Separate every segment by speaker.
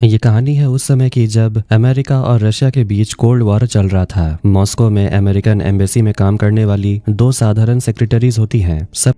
Speaker 1: ये कहानी है उस समय की जब अमेरिका और रशिया के बीच कोल्ड वॉर चल रहा था। मॉस्को में अमेरिकन एम्बेसी में काम करने वाली दो साधारण सेक्रेटरीज होती हैं। सब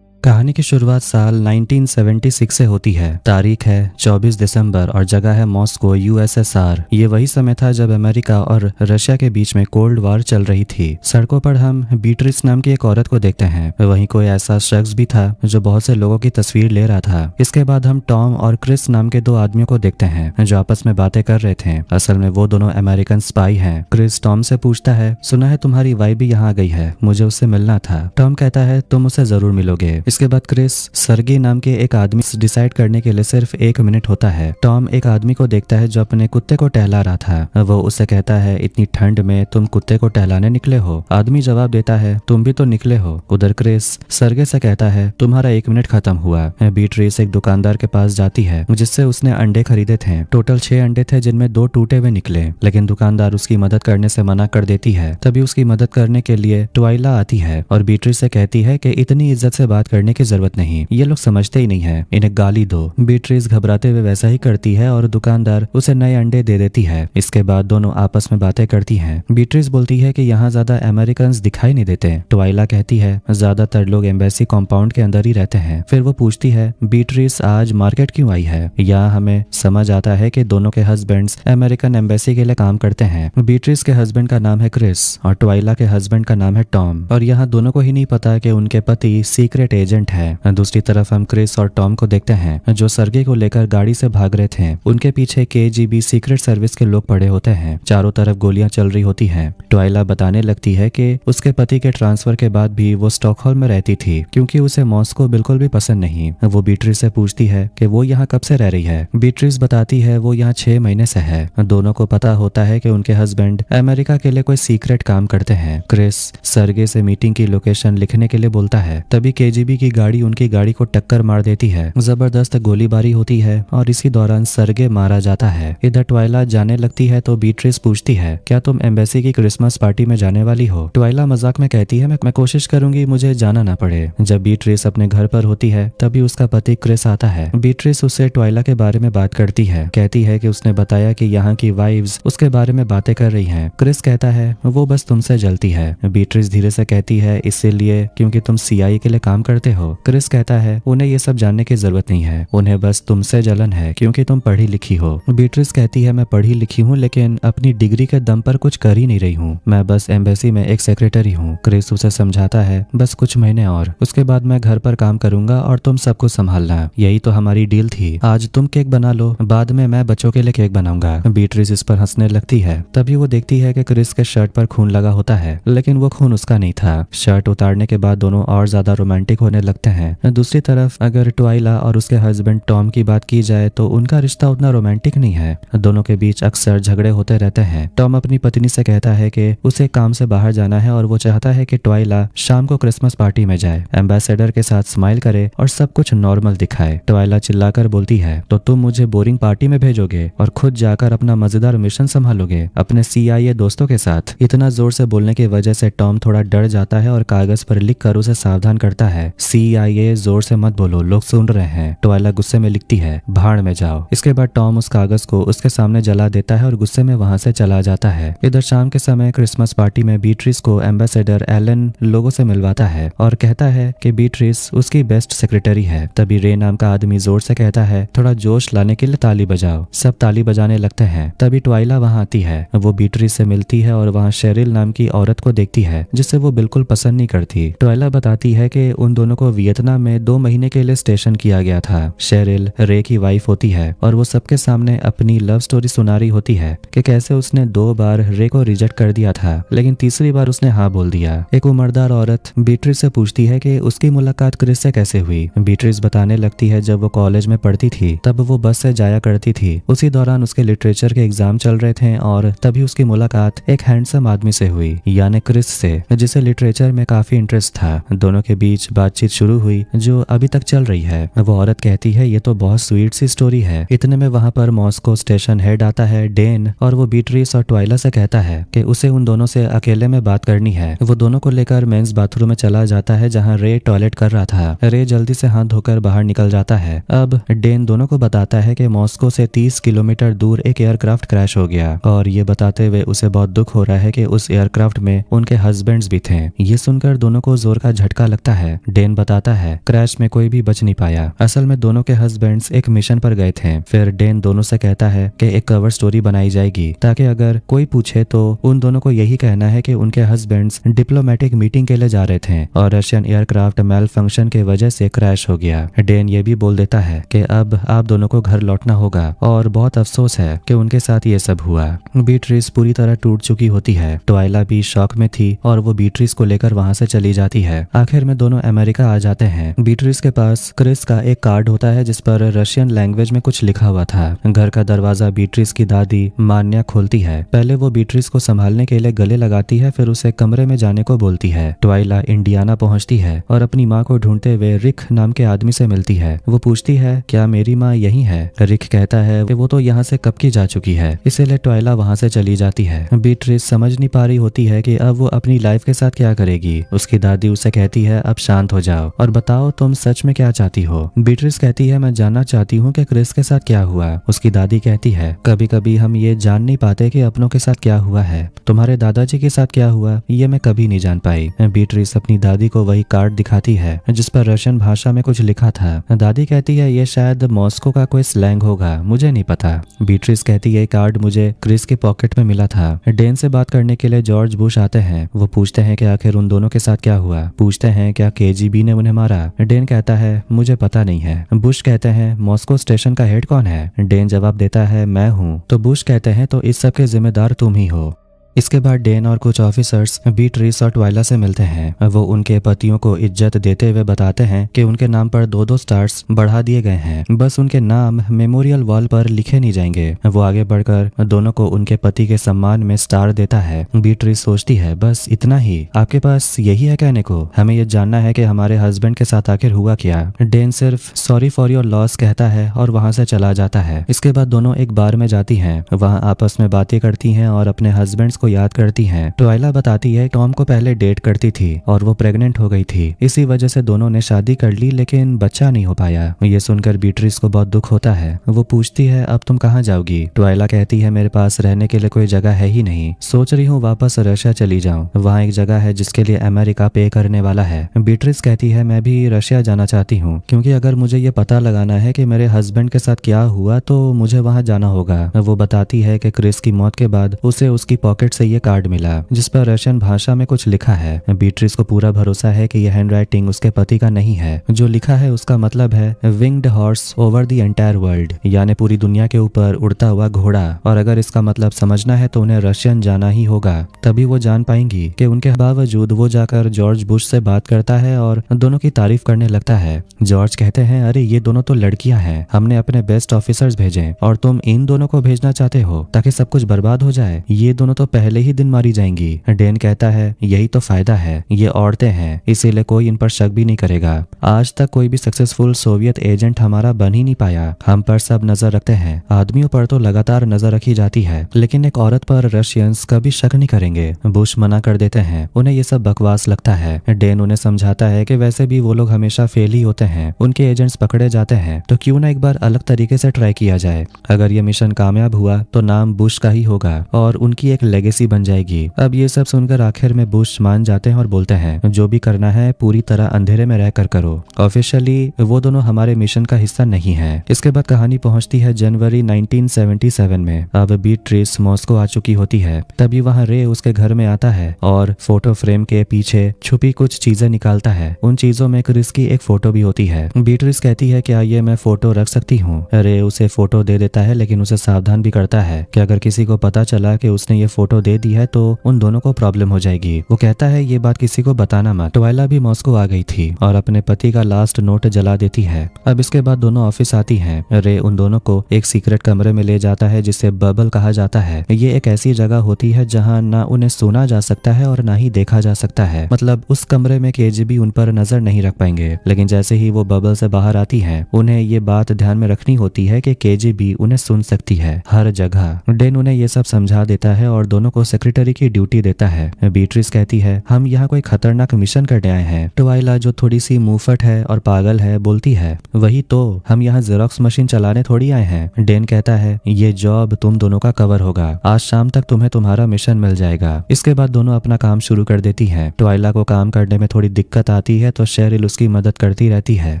Speaker 1: कहानी की शुरुआत साल 1976 से होती है। तारीख है 24 दिसंबर और जगह है मॉस्को, यूएसएसआर। ये वही समय था जब अमेरिका और रशिया के बीच में कोल्ड वॉर चल रही थी। सड़कों पर हम बीट्रिस नाम की एक औरत को देखते हैं। वहीं कोई ऐसा शख्स भी था जो बहुत से लोगों की तस्वीर ले रहा था। इसके बाद हम टॉम और क्रिस नाम के दो आदमियों को देखते हैं जो आपस में बातें कर रहे थे। असल में वो दोनों अमेरिकन स्पाई हैं। क्रिस टॉम से पूछता है, सुना है तुम्हारी वाइफ भी यहाँ आ गई है, मुझे उससे मिलना था। टॉम कहता है, तुम उसे जरूर मिलोगे। इसके बाद क्रिस सर्गी नाम के एक आदमी से डिसाइड करने के लिए सिर्फ 1 मिनट होता है। टॉम एक आदमी को देखता है जो अपने कुत्ते को टहला रहा था। वो उससे कहता है, इतनी ठंड में तुम कुत्ते को टहलाने निकले हो? आदमी जवाब देता है, तुम भी तो निकले हो। उधर क्रिस सर्गे से कहता है, तुम्हारा 1 मिनट खत्म हुआ। बीट्रिस एक दुकानदार के पास जाती है जिससे उसने अंडे खरीदे थे। टोटल 6 अंडे थे जिनमें 2 टूटे हुए निकले, लेकिन दुकानदार उसकी मदद करने से मना कर देती है। तभी उसकी मदद करने के लिए ट्वाइला आती है और बीट्रिस से कहती है कि इतनी इज्जत से बात करने की जरूरत नहीं, ये लोग समझते ही नहीं है, इन्हें गाली दो। बीट्रिस घबराते हुए वैसा ही करती है और दुकानदार उसे नए अंडे दे देती है। इसके बाद दोनों आपस में बातें करती हैं। बीट्रिस बोलती है कि यहाँ ज्यादा अमेरिकन दिखाई नहीं देते। ट्वाइला कहती है, ज्यादातर लोग एम्बेसी कॉम्पाउंड के अंदर ही रहते हैं। फिर वो पूछती है, बीट्रिस आज मार्केट क्यों आई है? यहाँ हमें समझ आता है कि दोनों के हस्बैंड्स अमेरिकन एम्बेसी के लिए काम करते हैं। बीट्रिस के हस्बैंड का नाम है क्रिस और ट्वाइला के हस्बैंड का नाम है टॉम, और यहाँ दोनों को ही नहीं पता कि उनके पति सीक्रेट एजेंट है। दूसरी तरफ हम क्रिस और टॉम को देखते हैं जो सर्गे को लेकर गाड़ी से भाग रहे थे। उनके पीछे केजीबी सीक्रेट सर्विस के लोग पड़े होते हैं। चारों तरफ गोलियां चल रही होती हैं। ट्वाइला बताने लगती है कि उसके पति के ट्रांसफर के बाद भी वो स्टॉकहोल्म में रहती थी क्योंकि उसे मॉस्को बिल्कुल भी पसंद नहीं। वो बीट्रिस से पूछती है कि वो यहाँ कब से रह रही है। बीट्रिस बताती है वो यहाँ 6 महीने से है। दोनों को पता होता है कि उनके हस्बैंड अमेरिका के लिए कोई सीक्रेट काम करते हैं। क्रिस सर्गे से मीटिंग की लोकेशन लिखने के लिए बोलता है। तभी केजीबी की गाड़ी उनकी गाड़ी को टक्कर मार देती है। जबरदस्त गोलीबारी होती है और इसी दौरान सर्गे मारा जाता है। इधर ट्वाइला जाने लगती है तो बीट्रिस पूछती है, क्या तुम एम्बेसी की क्रिसमस पार्टी में जाने वाली हो? ट्वाइला मजाक में कहती है, मैं कोशिश करूंगी मुझे जाना ना पड़े। जब बीट्रिस अपने घर पर होती है तभी उसका पति क्रिस आता है। बीट्रिस उससे ट्वाइला के बारे में बात करती है। कहती है कि उसने बताया कि यहाँ की वाइव्स उसके बारे में बातें कर रही हैं। क्रिस कहता है वो बस तुमसे जलती है। बीट्रिस धीरे से कहती है, इसीलिए क्योंकि तुम सीआईए के लिए काम करते हो। क्रिस कहता है उन्हें ये सब जानने की जरूरत नहीं है, उन्हें बस तुमसे जलन है क्योंकि तुम पढ़ी लिखी हो। बीट्रिस कहती है, मैं पढ़ी लिखी हूँ लेकिन अपनी डिग्री के दम पर कुछ कर ही नहीं रही हूँ, मैं बस एम्बेसी में एक सेक्रेटरी हूँ। क्रिस उसे समझाता है, बस कुछ महीने और, उसके बाद मैं घर पर काम करूंगा और तुम सब कुछ संभालना। यही तो हमारी डील थी। आज तुम केक बना लो, बाद में मैं बच्चों के लिए केक बनाऊंगा। बीट्रिस इस पर हंसने लगती है। तभी वो देखती है कि क्रिस के शर्ट पर खून लगा होता है, लेकिन वो खून उसका नहीं था। शर्ट उतारने के बाद दोनों और ज्यादा रोमांटिक होने लगते हैं। दूसरी तरफ अगर ट्वाइला और उसके हस्बैंड टॉम की बात की जाए तो उनका रिश्ता उतना रोमांटिक नहीं है। दोनों के बीच अक्सर झगड़े होते रहते हैं। टॉम अपनी पत्नी से कहता है कि उसे काम से बाहर जाना है और वो चाहता है कि ट्वाइला शाम को क्रिसमस पार्टी में जाए, एम्बेसडर के साथ स्माइल करे और सब कुछ नॉर्मल दिखाए। ट्वाइला चिल्लाकर बोलती है, तो तुम मुझे बोरिंग पार्टी में भेजोगे और खुद जाकर अपना मजेदार मिशन संभालोगे अपने सीआईए दोस्तों के साथ? इतना जोर से बोलने की वजह से टॉम थोड़ा डर जाता है और कागज पर लिखकर उसे सावधान करता है, सीआईए जोर से मत बोलो, लोग सुन रहे हैं। ट्वाइला गुस्से में लिखती है, भाड़ में जाओ। इसके बाद टॉम उस कागज को उसके सामने जला देता है और गुस्से में वहां से चला जाता है। इधर शाम के समय क्रिसमस पार्टी में बीट्रिस को एम्बेसडर एलन लोगों से मिलवाता है और कहता है कि बीट्रिस उसकी बेस्ट सेक्रेटरी है। तभी रे नाम का आदमी जोर से कहता है, थोड़ा जोश लाने के लिए ताली बजाओ। सब ताली बजाने लगते हैं। तभी ट्वाइला वहां आती है। वो बीट्रिस से मिलती है और वहां शेरिल नाम की औरत को देखती है जिसे वो बिल्कुल पसंद नहीं करती। ट्वाइला बताती है कि उन दोनों को वियतनाम में 2 महीने के लिए स्टेशन किया गया था। शेरिल रे की वाइफ होती है और वो सबके सामने अपनी लव स्टोरी सुना रही होती है कि कैसे उसने 2 बार रे को रिजेक्ट कर दिया था लेकिन तीसरी बार उसने हाँ बोल दिया। एक उम्रदार औरत बीट्रिस से पूछती है कि उसकी मुलाकात क्रिस से कैसे हुई। बीट्रिस बताने लगती है, जब वो कॉलेज में पढ़ती थी तब वो बस से जाया करती थी। उसी दौरान उसके लिटरेचर के एग्जाम चल रहे थे और तभी उसकी मुलाकात एक हैंडसम आदमी से हुई, यानी क्रिस से, जिसे लिटरेचर में काफी इंटरेस्ट था। दोनों के बीच बातचीत बातचीत शुरू हुई जो अभी तक चल रही है। वो औरत कहती है ये तो बहुत स्वीट सी स्टोरी है। इतने में वहाँ पर मॉस्को स्टेशन हेड आता है डेन, और वो बीट्रिस और ट्वाइला से कहता है कि उसे उन दोनों से अकेले में बात करनी है। वो दोनों को लेकर मेंस बाथरूम में चला जाता है जहाँ रे टॉयलेट कर रहा था। रे जल्दी से हाथ धोकर बाहर निकल जाता है। अब डेन दोनों को बताता है कि मॉस्को से 30 किलोमीटर दूर एक एयरक्राफ्ट क्रैश हो गया, और ये बताते हुए उसे बहुत दुख हो रहा है कि उस एयरक्राफ्ट में उनके हस्बैंड्स भी थे। ये सुनकर दोनों को जोर का झटका लगता है। डेन बताता है क्रैश में कोई भी बच नहीं पाया। असल में दोनों के हस्बैंड्स एक मिशन पर गए थे। फिर डेन दोनों से कहता है कि एक कवर स्टोरी बनाई जाएगी ताकि अगर कोई पूछे तो उन दोनों को यही कहना है कि उनके हस्बैंड्स डिप्लोमेटिक मीटिंग के लिए जा रहे थे और रशियन एयरक्राफ्ट मेल फंक्शन की वजह से क्रैश हो गया। डेन ये भी बोल देता है कि अब आप दोनों को घर लौटना होगा और बहुत अफसोस है कि उनके साथ ये सब हुआ। बीट्रिस पूरी तरह टूट चुकी होती है। ट्वाइला भी शॉक में थी और वो बीट्रिस को लेकर वहां से चली जाती है। आखिर में दोनों अमेरिका आ जाते हैं। बीट्रिस के पास क्रिस का एक कार्ड होता है जिस पर रशियन लैंग्वेज में कुछ लिखा हुआ था। घर का दरवाजा बीट्रिस की दादी मान्या खोलती है। पहले वो बीट्रिस को संभालने के लिए गले लगाती है, फिर उसे कमरे में जाने को बोलती है। ट्वाइला इंडियाना पहुंचती है और अपनी माँ को ढूंढते हुए रिक नाम के आदमी से मिलती है। वो पूछती है क्या मेरी माँ यही है? रिक कहता है कि वो तो यहाँ से कब की जा चुकी है, इसीलिए ट्वाइला वहाँ से चली जाती है। बीट्रिस समझ नहीं पा रही होती है कि अब वो अपनी लाइफ के साथ क्या करेगी। उसकी दादी उसे कहती है अब शांत हो जाओ और बताओ तुम सच में क्या चाहती हो। बीट्रिस कहती है मैं जानना चाहती हूँ कि क्रिस के साथ क्या हुआ। उसकी दादी कहती है कभी कभी हम ये जान नहीं पाते कि अपनों के साथ क्या हुआ है। तुम्हारे दादाजी के साथ क्या हुआ ये मैं कभी नहीं जान पाई। बीट्रिस अपनी दादी को वही कार्ड दिखाती है जिस पर रशियन भाषा में कुछ लिखा था। दादी कहती है ये शायद मॉस्को का कोई स्लैंग होगा, मुझे नहीं पता। बीट्रिस कहती है कार्ड मुझे क्रिस के पॉकेट में मिला था। डेन से बात करने के लिए जॉर्ज बुश आते हैं। वो पूछते हैं कि आखिर उन दोनों के साथ क्या हुआ। पूछते हैं क्या केजीबी ने उन्हें मारा। डेन कहता है मुझे पता नहीं है। बुश कहते हैं मॉस्को स्टेशन का हेड कौन है। डेन जवाब देता है मैं हूँ। तो बुश कहते हैं तो इस सब के जिम्मेदार तुम ही हो। इसके बाद डेन और कुछ ऑफिसर्स बीट्रिस और ट्वाइला से मिलते हैं। वो उनके पतियों को इज्जत देते हुए बताते हैं कि उनके नाम पर 2-2 स्टार्स बढ़ा दिए गए हैं, बस उनके नाम मेमोरियल वॉल पर लिखे नहीं जाएंगे। वो आगे बढ़कर दोनों को उनके पति के सम्मान में स्टार देता है। बीट्रिस सोचती है बस इतना ही, आपके पास यही है कहने को? हमें ये जानना है कि हमारे हस्बैंड के साथ आखिर हुआ क्या। डेन सिर्फ सॉरी फॉर योर लॉस कहता है और वहां से चला जाता है। इसके बाद दोनों एक बार में जाती हैं। वहां आपस में बातें करती हैं और अपने हस्बैंड्स को याद करती हैं। ट्वाइला बताती है टॉम को पहले डेट करती थी और वो प्रेग्नेंट हो गई थी, इसी वजह से दोनों ने शादी कर ली लेकिन बच्चा नहीं हो पाया। ये सुनकर बीट्रिस को बहुत दुख होता है। वो पूछती है अब तुम कहाँ जाओगी। ट्वाइला कहती है मेरे पास रहने के लिए कोई जगह है ही नहीं, सोच रही हूँ वापस रशिया चली जाऊँ। वहाँ एक जगह है जिसके लिए अमेरिका पे करने वाला है। बीट्रिस कहती है मैं भी रशिया जाना चाहती हूँ क्योंकि अगर मुझे ये पता लगाना है कि मेरे हस्बैंड के साथ क्या हुआ तो मुझे वहाँ जाना होगा। वो बताती है कि क्रिस की मौत के बाद उसे उसकी पॉकेट से ये कार्ड मिला जिस पर रशियन भाषा में कुछ लिखा है। बीट्रिस को पूरा भरोसा है कि यह हैंडराइटिंग उसके पति का नहीं है। जो लिखा है उसका मतलब है winged horse over the entire world, यानी पूरी दुनिया के ऊपर उड़ता हुआ घोड़ा। और अगर इसका मतलब समझना है तो उन्हें रशियन जाना ही होगा, तभी वो जान पाएंगी कि उनके बावजूद वो जाकर जॉर्ज बुश से बात करता है और दोनों की तारीफ करने लगता है। जॉर्ज कहते हैं अरे ये दोनों तो लड़कियां हैं, हमने अपने बेस्ट ऑफिसर्स भेजे और तुम इन दोनों को भेजना चाहते हो ताकि सब कुछ बर्बाद हो जाए। ये दोनों तो पहले ही दिन मारी जाएंगी। डेन कहता है यही तो फायदा है, ये औरतें हैं इसीलिए कोई इन पर शक भी नहीं करेगा। आज तक कोई भी सक्सेसफुल सोवियत एजेंट हमारा बन ही नहीं पाया। हम पर सब नजर रखते हैं, आदमियों पर तो लगातार नजर रखी जाती है लेकिन एक औरत पर रशियंस कभी शक नहीं करेंगे। बुश मना कर देते हैं, उन्हें ये सब बकवास लगता है। डेन उन्हें समझाता है कि वैसे भी वो लोग हमेशा फेल ही होते हैं, उनके एजेंट्स पकड़े जाते हैं तो क्यों ना एक बार अलग तरीके से ट्राई किया जाए। अगर ये मिशन कामयाब हुआ तो नाम बुश का ही होगा और उनकी एक लेगेसी बन जाएगी। अब ये सब सुनकर आखिर में बुश मान जाते हैं और बोलते हैं जो भी करना है पूरी तरह अंधेरे में रहकर करो। ऑफिशियली वो दोनों हमारे मिशन का हिस्सा नहीं है। इसके बाद कहानी पहुंचती है जनवरी 1977 में। अब बीट्रिस मॉस्को आ चुकी होती है। तभी वहां रे उसके घर में आता है और फोटो फ्रेम के पीछे छुपी कुछ चीजें निकालता है। उन चीजों में क्रिस की एक फोटो भी होती है। बीट्रिस कहती है क्या ये मैं फोटो रख सकती हूँ। रे उसे फोटो दे देता है लेकिन उसे सावधान भी करता है कि अगर किसी को पता चला कि उसने ये फोटो दे दी है तो उन दोनों को प्रॉब्लम हो जाएगी। वो कहता है ये बात किसी को बताना मत। ट्वाइला भी मॉस्को आ गई थी और अपने पति का लास्ट नोट जला देती है। अब इसके बाद दोनों ऑफिस आती हैं। रे उन दोनों को एक सीक्रेट कमरे में ले जाता है जिसे बबल कहा जाता है। ये एक ऐसी जगह होती है जहाँ ना उन्हें सुना जा सकता है और ना ही देखा जा सकता है। मतलब उस कमरे में केजीबी उन पर नजर नहीं रख पाएंगे। लेकिन जैसे ही वो बबल से बाहर आती है उन्हें ये बात ध्यान में रखनी होती है कि केजीबी उन्हें सुन सकती है हर जगह। डेन उन्हें ये सब समझा देता है और दोनों को सेक्रेटरी की ड्यूटी देता है। बीट्रिस कहती है हम यहाँ कोई खतरनाक मिशन करने आए हैं। ट्वाइला जो थोड़ी सी मुंहफट है और पागल है बोलती है वही तो, हम यहाँ जेरोक्स मशीन चलाने थोड़ी आए हैं। डेन कहता है ये जॉब तुम दोनों का कवर होगा, आज शाम तक तुम्हें तुम्हारा मिशन मिल जाएगा। इसके बाद दोनों अपना काम शुरू कर देती हैं। ट्वाइला को काम करने में थोड़ी दिक्कत आती है तो शेरिल उसकी मदद करती रहती है।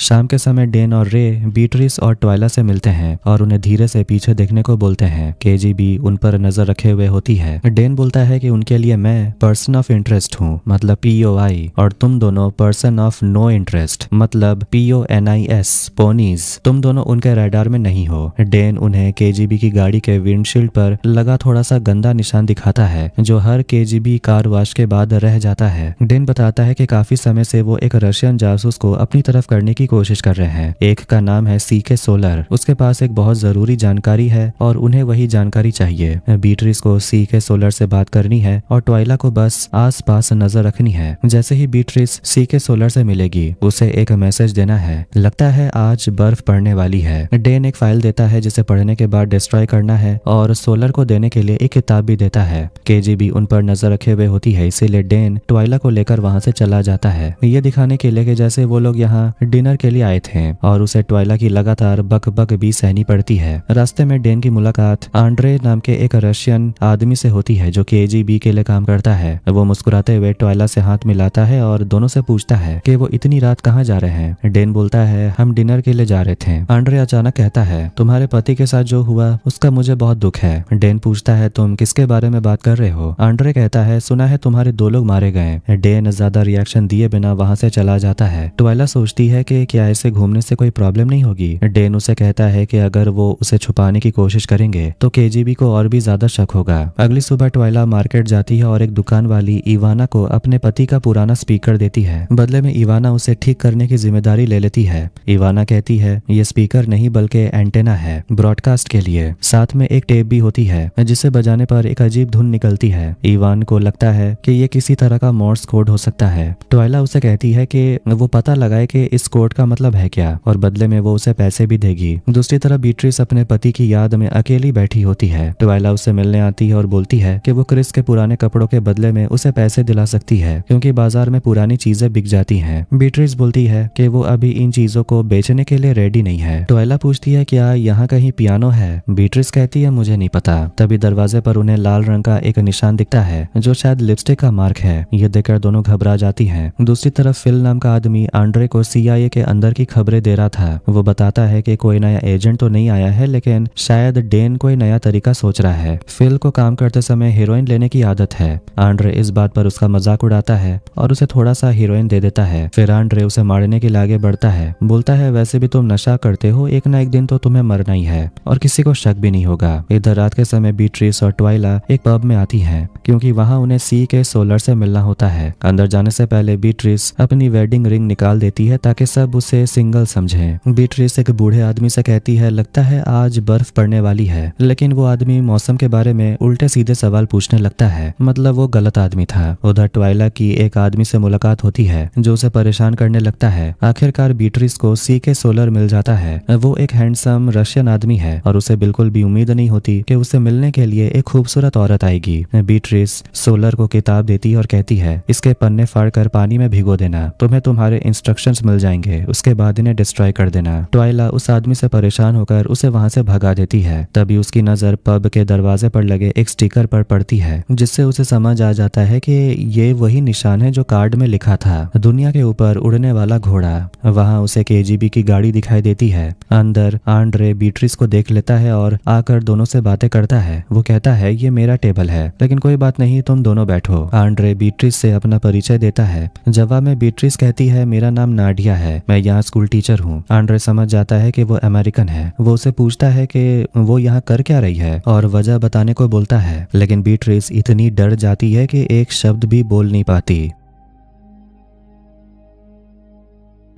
Speaker 1: शाम के समय डेन और रे बीट्रिस और ट्वाइला से मिलते हैं और उन्हें धीरे से पीछे देखने को बोलते हैं। केजीबी उन पर नजर रखे हुए होती है। डेन बोलता है कि उनके लिए मैं पर्सन ऑफ इंटरेस्ट हूँ, मतलब POI, और तुम दोनों पर्सन ऑफ नो इंटरेस्ट, मतलब PONIS, पोनीज। तुम दोनों उनके रडार में नहीं हो। डेन उन्हें केजीबी की गाड़ी के विंडशील्ड पर लगा थोड़ा सा गंदा निशान दिखाता है जो हर केजीबी कार वॉश के बाद रह जाता है। डेन बताता है कि काफी समय से वो एक रशियन जासूस को अपनी तरफ करने की कोशिश कर रहे हैं। एक का नाम है CK सोलर। उसके पास एक बहुत जरूरी जानकारी है और उन्हें वही जानकारी चाहिए। बीट्रिस को CK सोलर से बात करनी है और ट्वाइला को बस आस पास नजर रखनी है। जैसे ही बीट्रिस CK सोलर से मिलेगी उसे एक मैसेज देना है। लगता है आज बर्फ पड़ने वाली है। डेन एक फाइल देता है जिसे पढ़ने के बाद डिस्ट्रॉय करना है और सोलर को देने के लिए एक किताब भी देता है। केजीबी उन पर नजर रखे हुए होती है, इसीलिए डेन ट्वाइला को लेकर वहां से चला जाता है, ये दिखाने के लिए कि जैसे वो लोग यहाँ डिनर के लिए आए थे। और उसे ट्वाइला की लगातार बक बक भी सहनी पड़ती है। रास्ते में डेन की मुलाकात आंड्रे नाम के एक रशियन आदमी से होती है जो केजीबी के लिए काम करता है। वो मुस्कुराते हुए ट्वाइला से हाथ मिलाता है और दोनों से पूछता है कि वो इतनी रात कहाँ जा रहे हैं। डेन बोलता है हम डिनर के लिए जा रहे थे। आंड्रे अचानक कहता है तुम्हारे पति के साथ जो हुआ उसका मुझे बहुत दुख है। डेन पूछता है तुम किसके बारे में बात कर रहे हो। आंड्रे कहता है सुना है तुम्हारे 2 लोग मारे गए। डेन ज्यादा रिएक्शन दिए बिना वहां से चला जाता है। ट्वाइला सोचती है कि क्या ऐसे घूमने से कोई प्रॉब्लम नहीं होगी। डेन उसे कहता है कि अगर वो उसे छुपाने की कोशिश करेंगे तो केजीबी को और भी ज्यादा शक होगा। अगली सुबह ट्वाइला मार्केट जाती है और एक दुकान वाली इवाना को अपने पति का पुराना स्पीकर देती है। बदले में इवाना उसे ठीक करने की जिम्मेदारी ले लेती है। इवाना कहती है ये स्पीकर नहीं बल्कि एंटेना है ब्रॉडकास्ट के लिए। साथ में एक टेप भी होती है जिसे बजाने पर एक अजीब धुन निकलती है। इवान को लगता है कि ये किसी तरह का मोर्स कोड हो सकता है। ट्वाइला उसे कहती है कि वो पता लगाए कि इस कोड का मतलब है क्या और बदले में वो उसे पैसे भी देगी। दूसरी तरफ बीट्रिस अपने पति की याद में अकेली बैठी होती है। ट्वाइला उससे मिलने आती है और बोलती है कि वो क्रिस के पुराने कपड़ों के बदले में उसे पैसे दिला सकती है क्योंकि बाजार में पुरानी चीजें बिक जाती हैं। बीट्रिस बोलती है कि वो अभी इन चीजों को बेचने के लिए रेडी नहीं है। ट्वाइला पूछती है क्या यहाँ कहीं पियानो है। बीट्रिस कहती है मुझे नहीं पता। तभी दरवाजे पर उन्हें लाल रंग का एक निशान दिखता है जो शायद लिपस्टिक का मार्क है। ये देखकर दोनों घबरा जाती हैं। दूसरी तरफ फिल नाम का आदमी आंड्रे को CIA के अंदर की खबरें दे रहा था। वो बताता है कि कोई नया एजेंट तो नहीं आया है लेकिन शायद डेन कोई नया तरीका सोच रहा है। फिल को काम करते समय हीरोइन लेने की आदत है। आंड्रे इस बात पर उसका मजाक उड़ाता है और उसे थोड़ा सा हीरोइन दे देता है। फिर आंड्रे उसे मारने के लिए आगे बढ़ता है। बोलता है वैसे भी तुम नशा करते हो, एक ना एक दिन तो तुम्हें मरना ही है और किसी को शक भी नहीं होगा। इधर रात के समय बीट्रिस और ट्वाइला एक पब में आती हैं क्योंकि वहां उन्हें CK सोलर से मिलना होता है। अंदर जाने से पहले बीट्रिस अपनी वेडिंग रिंग निकाल देती है ताकि सब उसे सिंगल समझें। बीट्रिस एक बूढ़े आदमी से कहती है लगता है आज बर्फ पड़ने वाली है, लेकिन वो आदमी मौसम के बारे में उल्टे सीधे सवाल पूछने लगता है। मतलब वो गलत आदमी था। उधर ट्वाइला की एक आदमी से मुलाकात होती है जो उसे परेशान करने लगता है। आखिरकार बीट्रिस को CK सोलर मिल जाता है। वो एक हैंडसम रशियन आदमी है और उसे बिल्कुल भी उम्मीद नहीं होती कि उसे मिलने के लिए एक खूबसूरत औरत आएगी। बीट्रिस सोलर को किताब देती और कहती है इसके पन्ने फाड़कर पानी में भिगो देना, तुम्हें तुम्हारे इंस्ट्रक्शंस मिल जाएंगे, उसके बाद इन्हें डिस्ट्रॉय कर देना। ट्वाइला उस आदमी से परेशान होकर उसे वहां से भगा देती है। तभी उसकी नजर पब के दरवाजे पर लगे एक स्टिकर पर पड़ती है जिससे उसे समझ आ जाता है कि ये वही निशान है जो कार्ड में लिखा था, दुनिया के ऊपर उड़ने वाला घोड़ा। वहां उसे KGB की गाड़ी दिखाई देती है। अंदर आंड्रे बीट्रिस को देख लेता है और आकर दोनों से बातें करता है। वो कहता है ये मेरा टेबल है लेकिन कोई बात नहीं, तुम दोनों बैठो। आंड्रे बीट्रिस से अपना परिचय देता है। जवाब में बीट्रिस कहती है मेरा नाम नाडिया है, मैं यहाँ स्कूल टीचर हूँ। आंड्रे समझ जाता है कि वो अमेरिकन है। वो उसे पूछता है कि वो यहाँ कर क्या रही है और वजह बताने को बोलता है, लेकिन बीट्रिस इतनी डर जाती है कि एक शब्द भी बोल नहीं पाती।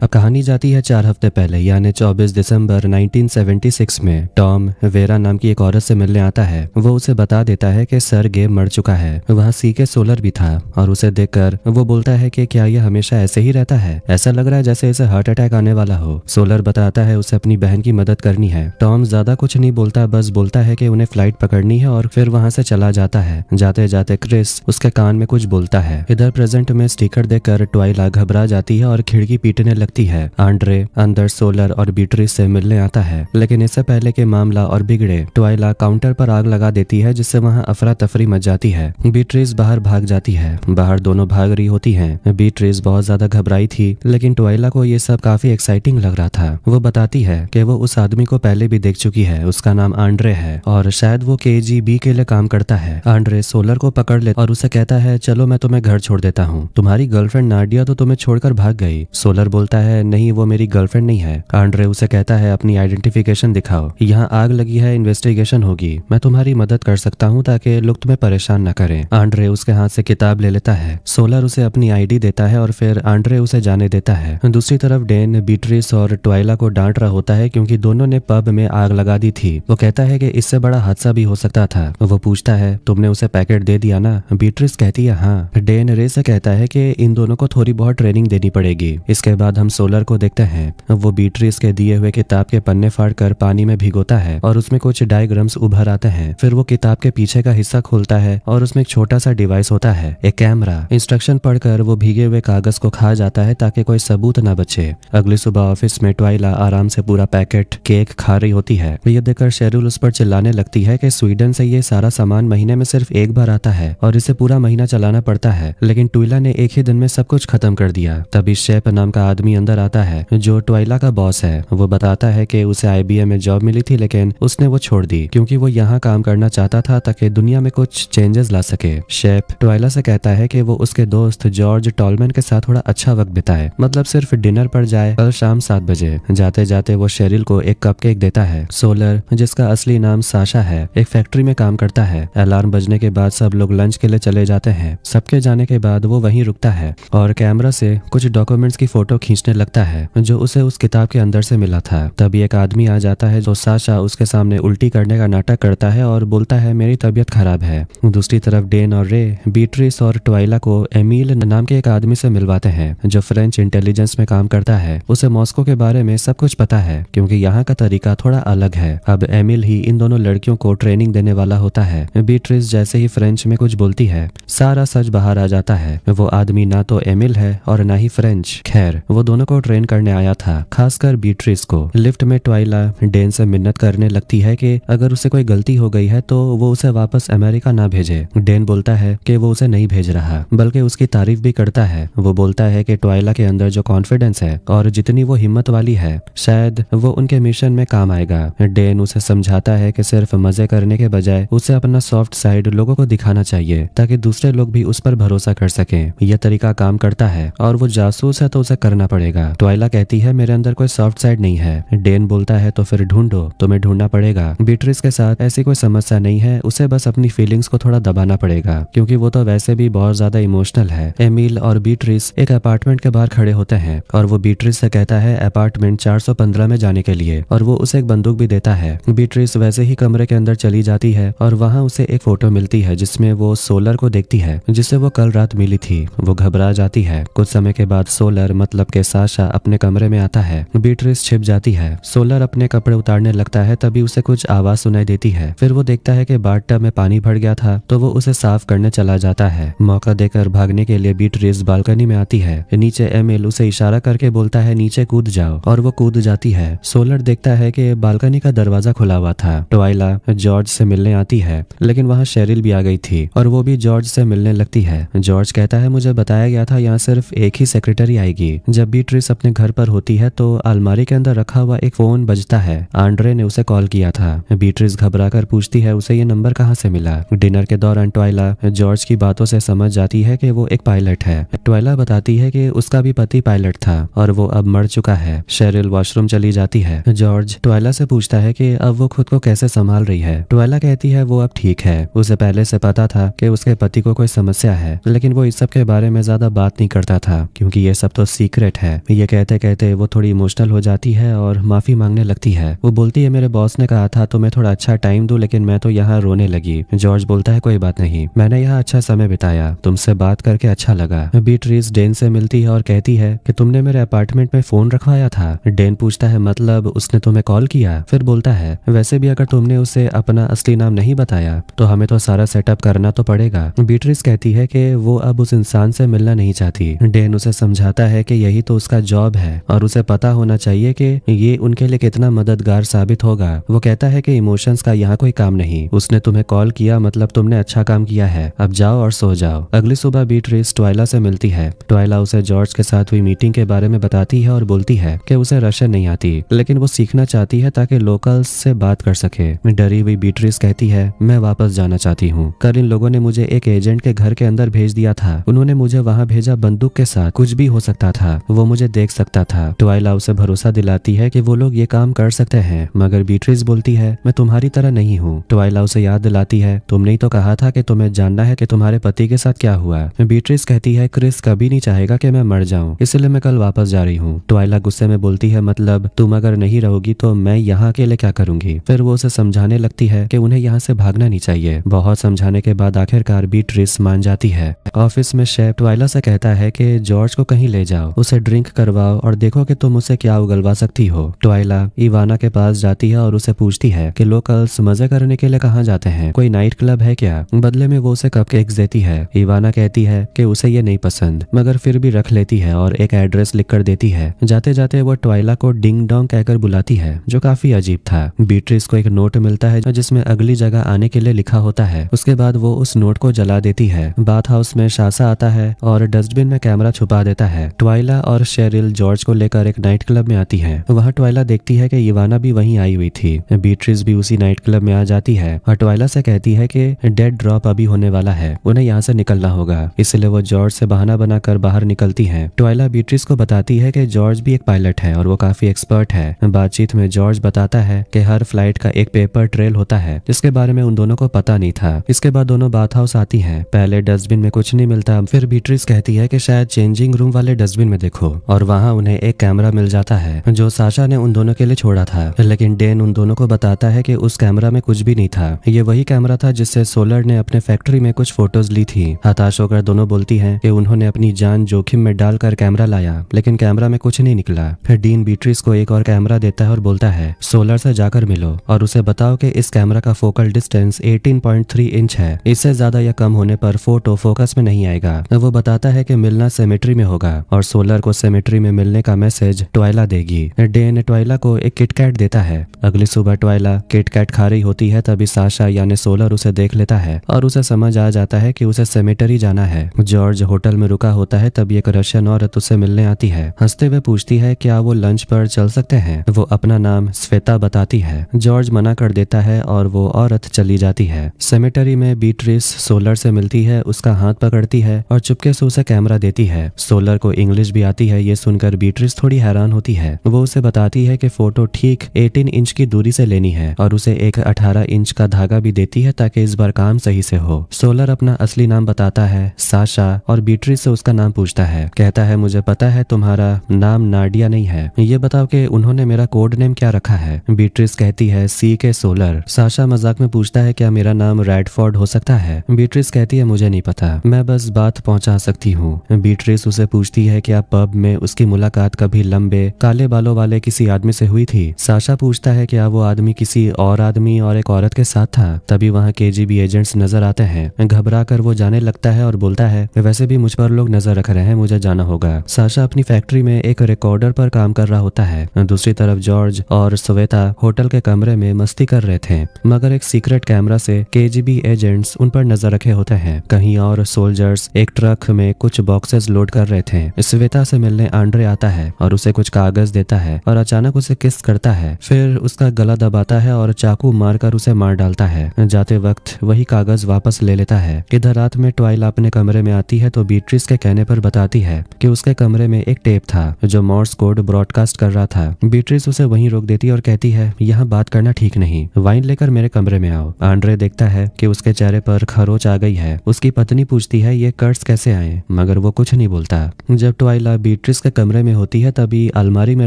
Speaker 1: अब कहानी जाती है 4 हफ्ते पहले यानी 24 दिसंबर 1976 में। टॉम वेरा नाम की एक औरत से मिलने आता है। वो उसे बता देता है कि सर्गे मर चुका है। वहाँ सीके सोलर भी था और उसे देखकर वो बोलता है कि क्या यह हमेशा ऐसे ही रहता है, ऐसा लग रहा है जैसे इसे हार्ट अटैक आने वाला हो। सोलर बताता है उसे अपनी बहन की मदद करनी है। टॉम ज्यादा कुछ नहीं बोलता, बस बोलता है कि उन्हें फ्लाइट पकड़नी है और फिर वहाँ से चला जाता है। जाते जाते क्रिस उसके कान में कुछ बोलता है। इधर प्रेजेंट में स्टिकर देखकर ट्वाइला घबरा जाती है और खिड़की पीटने लगती है। आंड्रे अंदर सोलर और बीट्रिस से मिलने आता है, लेकिन इससे पहले कि मामला और बिगड़े ट्वाइला काउंटर पर आग लगा देती है, जिससे वहां अफरा तफरी मच जाती है। बीट्रिस बाहर भाग जाती है। बाहर दोनों भाग रही होती हैं। बीट्रिस बहुत ज्यादा घबराई थी, लेकिन ट्वाइला को ये सब काफी एक्साइटिंग लग रहा था। वो बताती है कि वो उस आदमी को पहले भी देख चुकी है। उसका नाम आंड्रे है और शायद वो KGB के लिए काम करता है। आंड्रे सोलर को पकड़ ले और उसे कहता है, चलो मैं तुम्हें घर छोड़ देता हूँ, तुम्हारी गर्लफ्रेंड नाडिया तो तुम्हें छोड़कर भाग गई। सोलर बोलता है, नहीं वो मेरी गर्लफ्रेंड नहीं है। आंड्रे उसे कहता है, अपनी आइडेंटिफिकेशन दिखाओ, यहाँ आग लगी है, इन्वेस्टिगेशन होगी, मैं तुम्हारी मदद कर सकता हूँ ताकि लोग तुम्हें परेशान न करें। आंड्रे उसके हाथ से किताब ले लेता है। सोलर उसे अपनी ID देता है और फिर आंड्रे उसे जाने देता है। दूसरी तरफ डेन बीट्रिस और ट्वाइला को डांट रहा होता है क्योंकि दोनों ने पब में आग लगा दी थी। वो कहता है कि इससे बड़ा हादसा भी हो सकता था। वो पूछता है, तुमने उसे पैकेट दे दिया ना? बीट्रिस कहती है हाँ। डेन रे से कहता है कि इन दोनों को थोड़ी बहुत ट्रेनिंग देनी पड़ेगी। इसके बाद हम सोलर को देखते हैं। वो बीट्रिस के दिए हुए किताब के पन्ने फाड़कर पानी में भिगोता है और उसमें कुछ डायग्राम्स उभर आते हैं। फिर वो किताब के पीछे का हिस्सा खोलता है और उसमें एक छोटा सा डिवाइस होता है, एक कैमरा। इंस्ट्रक्शन पढ़कर वो भीगे हुए कागज को खा जाता है ताकि कोई सबूत ना बचे। अगली सुबह ऑफिस में ट्वाइला आराम से पूरा पैकेट केक खा रही होती है। ये देखकर शेरिल उस पर चिल्लाने लगती है कि स्वीडन से ये सारा सामान महीने में सिर्फ एक बार आता है और इसे पूरा महीना चलाना पड़ता है, लेकिन ट्वाइला ने एक ही दिन में सब कुछ खत्म कर दिया। तभी शेप नाम का आदमी अंदर आता है जो ट्वाइला का बॉस है। वो बताता है कि उसे IBM में जॉब मिली थी, लेकिन उसने वो छोड़ दी क्योंकि वो यहाँ काम करना चाहता था ताकि दुनिया में कुछ चेंजेस ला सके। शेप ट्वाइला से कहता है कि वो उसके दोस्त जॉर्ज टॉलमैन के साथ थोड़ा अच्छा वक्त बिताए, मतलब सिर्फ डिनर पर जाए कल शाम 7 बजे। जाते जाते वो शेरिल को एक कपकेक देता है। सोलर, जिसका असली नाम साशा है, एक फैक्ट्री में काम करता है। अलार्म बजने के बाद सब लोग लंच के लिए चले जाते हैं। सबके जाने के बाद वो वहीं रुकता है और कैमरा से कुछ डॉक्यूमेंट्स की फोटो खींचने लगता है जो उसे उस किताब के अंदर से मिला था। तभी एक आदमी आ जाता है जो साशा उसके सामने उल्टी करने का नाटक करता है और बोलता है, मेरी तबीयत खराब है। दूसरी तरफ डेन और रे बीट्रिस और ट्वाइला को एमिल नाम के एक आदमी से मिलवाते हैं जो फ्रेंच इंटेलिजेंस में काम करता है। उसे मॉस्को के बारे में सब कुछ पता है क्योंकि यहाँ का तरीका थोड़ा अलग है। अब एमिल ही इन दोनों लड़कियों को ट्रेनिंग देने वाला होता है। बीट्रिस जैसे ही फ्रेंच में कुछ बोलती है, सारा सच बाहर आ जाता है। वो आदमी ना तो एमिल है और ना ही फ्रेंच। खैर, वो दोनों को ट्रेन करने आया था, खासकर बीट्रिस को। लिफ्ट में ट्वाइला डेन से मिन्नत करने लगती है कि अगर उसे कोई गलती हो गई है तो वो उसे वापस अमेरिका ना भेजे। डेन बोलता है कि वो उसे नहीं भेज रहा, बल्कि उसकी तारीफ भी करता है। वो बोलता है कि ट्वाइला के अंदर जो कॉन्फिडेंस है और जितनी वो हिम्मत वाली है, शायद वो उनके मिशन में काम आएगा। डेन उसे समझाता है कि सिर्फ मजे करने के बजाय उसे अपना सॉफ्ट साइड लोगों को दिखाना चाहिए ताकि दूसरे लोग भी उस पर भरोसा कर सकें। यह तरीका काम करता है और वो जासूस है तो उसे करना पड़ेगा। ट्वाइला कहती है, मेरे अंदर कोई सॉफ्ट साइड नहीं है। डेन बोलता है, तो फिर ढूंढो, तुम्हें ढूंढना पड़ेगा। बीट्रिस के साथ ऐसी कोई समस्या नहीं है, उसे बस अपनी फीलिंग्स को थोड़ा दबाना पड़ेगा क्योंकि वो तो वैसे भी बहुत ज्यादा इमोशनल है। एमिल और बीट्रिस एक अपार्टमेंट के बाहर खड़े होते हैं और वो बीट्रिस से कहता है अपार्टमेंट 415 में जाने के लिए, और वो उसे एक बंदूक भी देता है। बीट्रिस वैसे ही कमरे के अंदर चली जाती है और वहाँ उसे एक फोटो मिलती है जिसमें वो सोलर को देखती है जिससे वो कल रात मिली थी। वो घबरा जाती है। कुछ समय के बाद सोलर मतलब के साशा अपने कमरे में आता है। बीट्रिस छिप जाती है। सोलर अपने कपड़े उतारने लगता है, तभी उसे कुछ आवाज सुनाई देती है। फिर वो देखता है कि बाथटब में पानी भर गया था तो वो उसे साफ करने चला जाता है। मौका देकर भागने के लिए बीट्रिस बालकनी में आती है। नीचे एमिल उसे इशारा करके बोलता है नीचे कूद जाओ, और वो कूद जाती है। सोलर देखता है कि बालकनी का दरवाजा खुला हुआ था। ट्वाइला जॉर्ज से मिलने आती है, लेकिन वहाँ शेरिल भी आ गई थी और वो भी जॉर्ज से मिलने लगती है। जॉर्ज कहता है, मुझे बताया गया था यहाँ सिर्फ एक ही सेक्रेटरी आएगी। जब भी बीट्रिस अपने घर पर होती है तो अलमारी के अंदर रखा हुआ एक फोन बजता है। आंड्रे ने उसे कॉल किया था। बीट्रिस घबराकर पूछती है उसे ये नंबर कहाँ से मिला। डिनर के दौरान ट्वाइला जॉर्ज की बातों से समझ जाती है कि वो एक पायलट है। ट्वाइला बताती है कि उसका भी पति पायलट था और वो अब मर चुका है। शेरिल वॉशरूम चली जाती है। जॉर्ज ट्वाइला से पूछता है कि अब वो खुद को कैसे संभाल रही है। ट्वाइला कहती है वो अब ठीक है। उसे पहले से पता था कि उसके पति को कोई समस्या है, लेकिन वो इस सब के बारे में ज्यादा बात नहीं करता था क्योंकि ये सब तो सीक्रेट है। ये कहते कहते वो थोड़ी इमोशनल हो जाती है और माफी मांगने लगती है। वो बोलती है मेरे बॉस ने कहा था तुम्हें थोड़ा अच्छा टाइम दूं, लेकिन मैं तो यहाँ रोने लगी। जॉर्ज बोलता है कोई बात नहीं, मैंने यहाँ अच्छा समय बिताया, तुमसे बात करके अच्छा लगा। बीट्रिस डेन से मिलती है और कहती है कि तुमने मेरे अपार्टमेंट में फोन रखवाया था। डेन पूछता है मतलब उसने तुम्हें कॉल किया? फिर बोलता है वैसे भी अगर तुमने उसे अपना असली नाम नहीं बताया तो हमें तो सारा सेटअप करना तो पड़ेगा। बीट्रिस कहती है कि वो अब उस इंसान से मिलना नहीं चाहती। डेन उसे समझाता है कि यही तो उसका जॉब है और उसे पता होना चाहिए कि ये उनके लिए कितना मददगार साबित होगा। वो कहता है कि इमोशंस का यहाँ कोई काम नहीं, उसने तुम्हें कॉल किया मतलब तुमने अच्छा काम किया है, अब जाओ और सो जाओ। अगली सुबह बीट्रिस ट्वाइला से मिलती है। ट्वाइला उसे जॉर्ज के साथ हुई मीटिंग के बारे में बताती है और बोलती है कि उसे रशियन नहीं आती, लेकिन वो सीखना चाहती है ताकि लोकल्स से बात कर सके। डरी हुई बीट्रिस कहती है मैं वापस जाना चाहती हूँ। कल इन लोगों ने मुझे एक एजेंट के घर के अंदर भेज दिया था। उन्होंने मुझे वहाँ भेजा बंदूक के साथ, कुछ भी हो सकता था, वो मुझे देख सकता था। ट्वाइला उसे भरोसा दिलाती है कि वो लोग ये काम कर सकते हैं, मगर बीट्रिस बोलती है मैं तुम्हारी तरह नहीं हूँ। ट्वाइला उसे याद दिलाती है तुमने ही तो कहा था कि तुम्हें जानना है कि तुम्हारे पति के साथ क्या हुआ। बीट्रिस कहती है क्रिस कभी नहीं चाहेगा कि मैं मर जाऊं, इसलिए मैं कल वापस जा रही हूँ। ट्वाइला गुस्से में बोलती है मतलब तुम अगर नहीं रहोगी तो मैं यहाँ अकेले क्या करूंगी। फिर वो उसे समझाने लगती है कि उन्हें यहाँ से भागना नहीं चाहिए। बहुत समझाने के बाद आखिरकार बीट्रिस मान जाती है। ऑफिस में शेफ ट्वाइला से कहता है कि जॉर्ज को कहीं ले जाओ, उसे ड्रिंक करवाओ और देखो कि तुम उसे क्या उगलवा सकती हो। ट्वाइला इवाना के पास जाती है और उसे पूछती है कि लोकल्स मजे करने के लिए कहाँ जाते हैं, कोई नाइट क्लब है क्या। बदले में वो उसे कपकेक्स देती है। इवाना कहती है कि उसे ये नहीं पसंद, मगर फिर भी रख लेती है और एक एड्रेस लिख कर देती है। जाते जाते वो ट्वाइला को डिंग डोंग कहकर बुलाती है, जो काफी अजीब था। बीट्रिस को एक नोट मिलता है जिसमें अगली जगह आने के लिए लिखा होता है। उसके बाद वो उस नोट को जला देती है। बाथ हाउस में शासा आता है और डस्टबिन में कैमरा छुपा देता है। ट्वाइला और शेरिल जॉर्ज को लेकर एक नाइट क्लब में आती है। वहाँ ट्वाइला देखती है कि इवाना भी वहीं आई हुई थी। बीट्रिस भी उसी नाइट क्लब में आ जाती है और ट्वाइला से कहती है कि डेड ड्रॉप अभी होने वाला है, उन्हें यहाँ से निकलना होगा। इसलिए वो जॉर्ज से बहाना बनाकर बाहर निकलती है। ट्वाइला बीट्रिस को बताती है कि जॉर्ज भी एक पायलट है और वो काफी एक्सपर्ट है। बातचीत में जॉर्ज बताता है कि हर फ्लाइट का एक पेपर ट्रेल होता है, जिसके बारे में उन दोनों को पता नहीं था। इसके बाद दोनों बाथ हाउस आती हैं। पहले डस्टबिन में कुछ नहीं मिलता, फिर बीट्रिस कहती है कि शायद चेंजिंग रूम वाले डस्टबिन में देखो, और वहाँ उन्हें एक कैमरा मिल जाता है जो साशा ने उन दोनों के लिए छोड़ा था। लेकिन डेन उन दोनों को बताता है कि उस कैमरा में कुछ भी नहीं था। ये वही कैमरा था जिससे सोलर ने अपने फैक्ट्री में कुछ फोटोज ली थी। हताश होकर दोनों बोलती हैं कि उन्होंने अपनी जान जोखिम में डालकर कैमरा लाया, लेकिन कैमरा में कुछ नहीं निकला। फिर डीन बीट्रिस को एक और कैमरा देता है और बोलता है सोलर से जाकर मिलो और उसे बताओ कि इस कैमरा का फोकल डिस्टेंस 18.3 इंच है, इससे ज्यादा या कम होने पर फोटो फोकस में नहीं आएगा। वो बताता है कि मिलना सेमेट्री में होगा और सोलर को सेमेट्री में मिलने का मैसेज ट्वाइला देगी। डेन ट्वाइला को एक किटकैट देता है। अगली सुबह ट्वाइला किटकैट खा रही होती है, तभी साशा यानी सोलर उसे देख लेता है और उसे समझ आ जाता है कि उसे सेमेटरी जाना है। जॉर्ज होटल में रुका होता है, तभी एक रशियन औरत उसे मिलने आती है। हंसते हुए पूछती है क्या वो लंच पर चल सकते हैं। वो अपना नाम स्वेता बताती है। जॉर्ज मना कर देता है और वो औरत चली जाती है। सेमेटरी में बीट्रिस सोलर से मिलती है, उसका हाथ पकड़ती है और चुपके से उसे कैमरा देती है। सोलर को इंग्लिश भी आती है। ये सुनकर बीट्रिस थोड़ी हैरान होती है। वो उसे बताती है कि फोटो ठीक 18 इंच की दूरी से लेनी है और उसे एक 18 इंच का धागा भी देती है ताकि इस बार काम सही से हो। सोलर अपना असली नाम बताता है साशा और बीट्रिस से उसका नाम पूछता है। कहता है मुझे पता है तुम्हारा नाम नाडिया नहीं है, ये बताओ कि उन्होंने मेरा कोड नेम क्या रखा है। बीट्रिस कहती है सी के सोलर। साशा मजाक में पूछता है क्या मेरा नाम रैडफोर्ड हो सकता है। बीट्रिस कहती है मुझे नहीं पता, मैं बस बात पहुंचा सकती हूँ। बीट्रिस उसे पूछती है क्या पब में उसकी मुलाकात कभी लंबे काले बालों वाले किसी आदमी से हुई थी। साशा पूछता है क्या वो आदमी किसी और आदमी और एक औरत के साथ था। तभी वहाँ KGB एजेंट्स नजर आते हैं। घबरा कर वो जाने लगता है और बोलता है वैसे भी मुझ पर लोग नजर रख रहे हैं, मुझे जाना होगा। साशा अपनी फैक्ट्री में एक रिकॉर्डर पर काम कर रहा होता है। दूसरी तरफ जॉर्ज और श्वेता होटल के कमरे में मस्ती कर रहे थे, मगर एक सीक्रेट कैमरा से KGB एजेंट्स उन पर नजर रखे होते हैं। कहीं और सोल्जर्स एक ट्रक में कुछ बॉक्सेस लोड कर रहे थे। श्वेता से मिलने आंड्रे आता है और उसे कुछ कागज देता है और अचानक उसे किस करता है, फिर उसका गला दबाता है और चाकू मारकर उसे मार डालता है। जाते वक्त वही कागज वापस ले लेता है। इधर रात में ट्वाइला अपने कमरे में आती है तो बीट्रिस के कहने पर बताती है कि उसके कमरे में एक टेप था जो मॉर्स कोड ब्रॉडकास्ट कर रहा था। बीट्रिस उसे वहीं रोक देती है और कहती है, यहाँ बात करना ठीक नहीं, वाइन लेकर मेरे कमरे में आओ। आंड्रे देखता है कि उसके चेहरे पर खरोच आ गई है। उसकी पत्नी पूछती है ये कर्ट्स कैसे आए, मगर वो कुछ नहीं बोलता। जब ट्वाइला बीट्रिस के कमरे में होती है तभी अलमारी में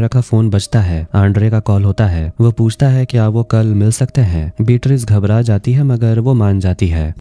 Speaker 1: रखा फोन बजता है। आंड्रे का कॉल होता है। वो पूछता है क्या वो कल मिल सकते हैं। बीट्रिस घबरा जाती है मगर वो मान जाती है।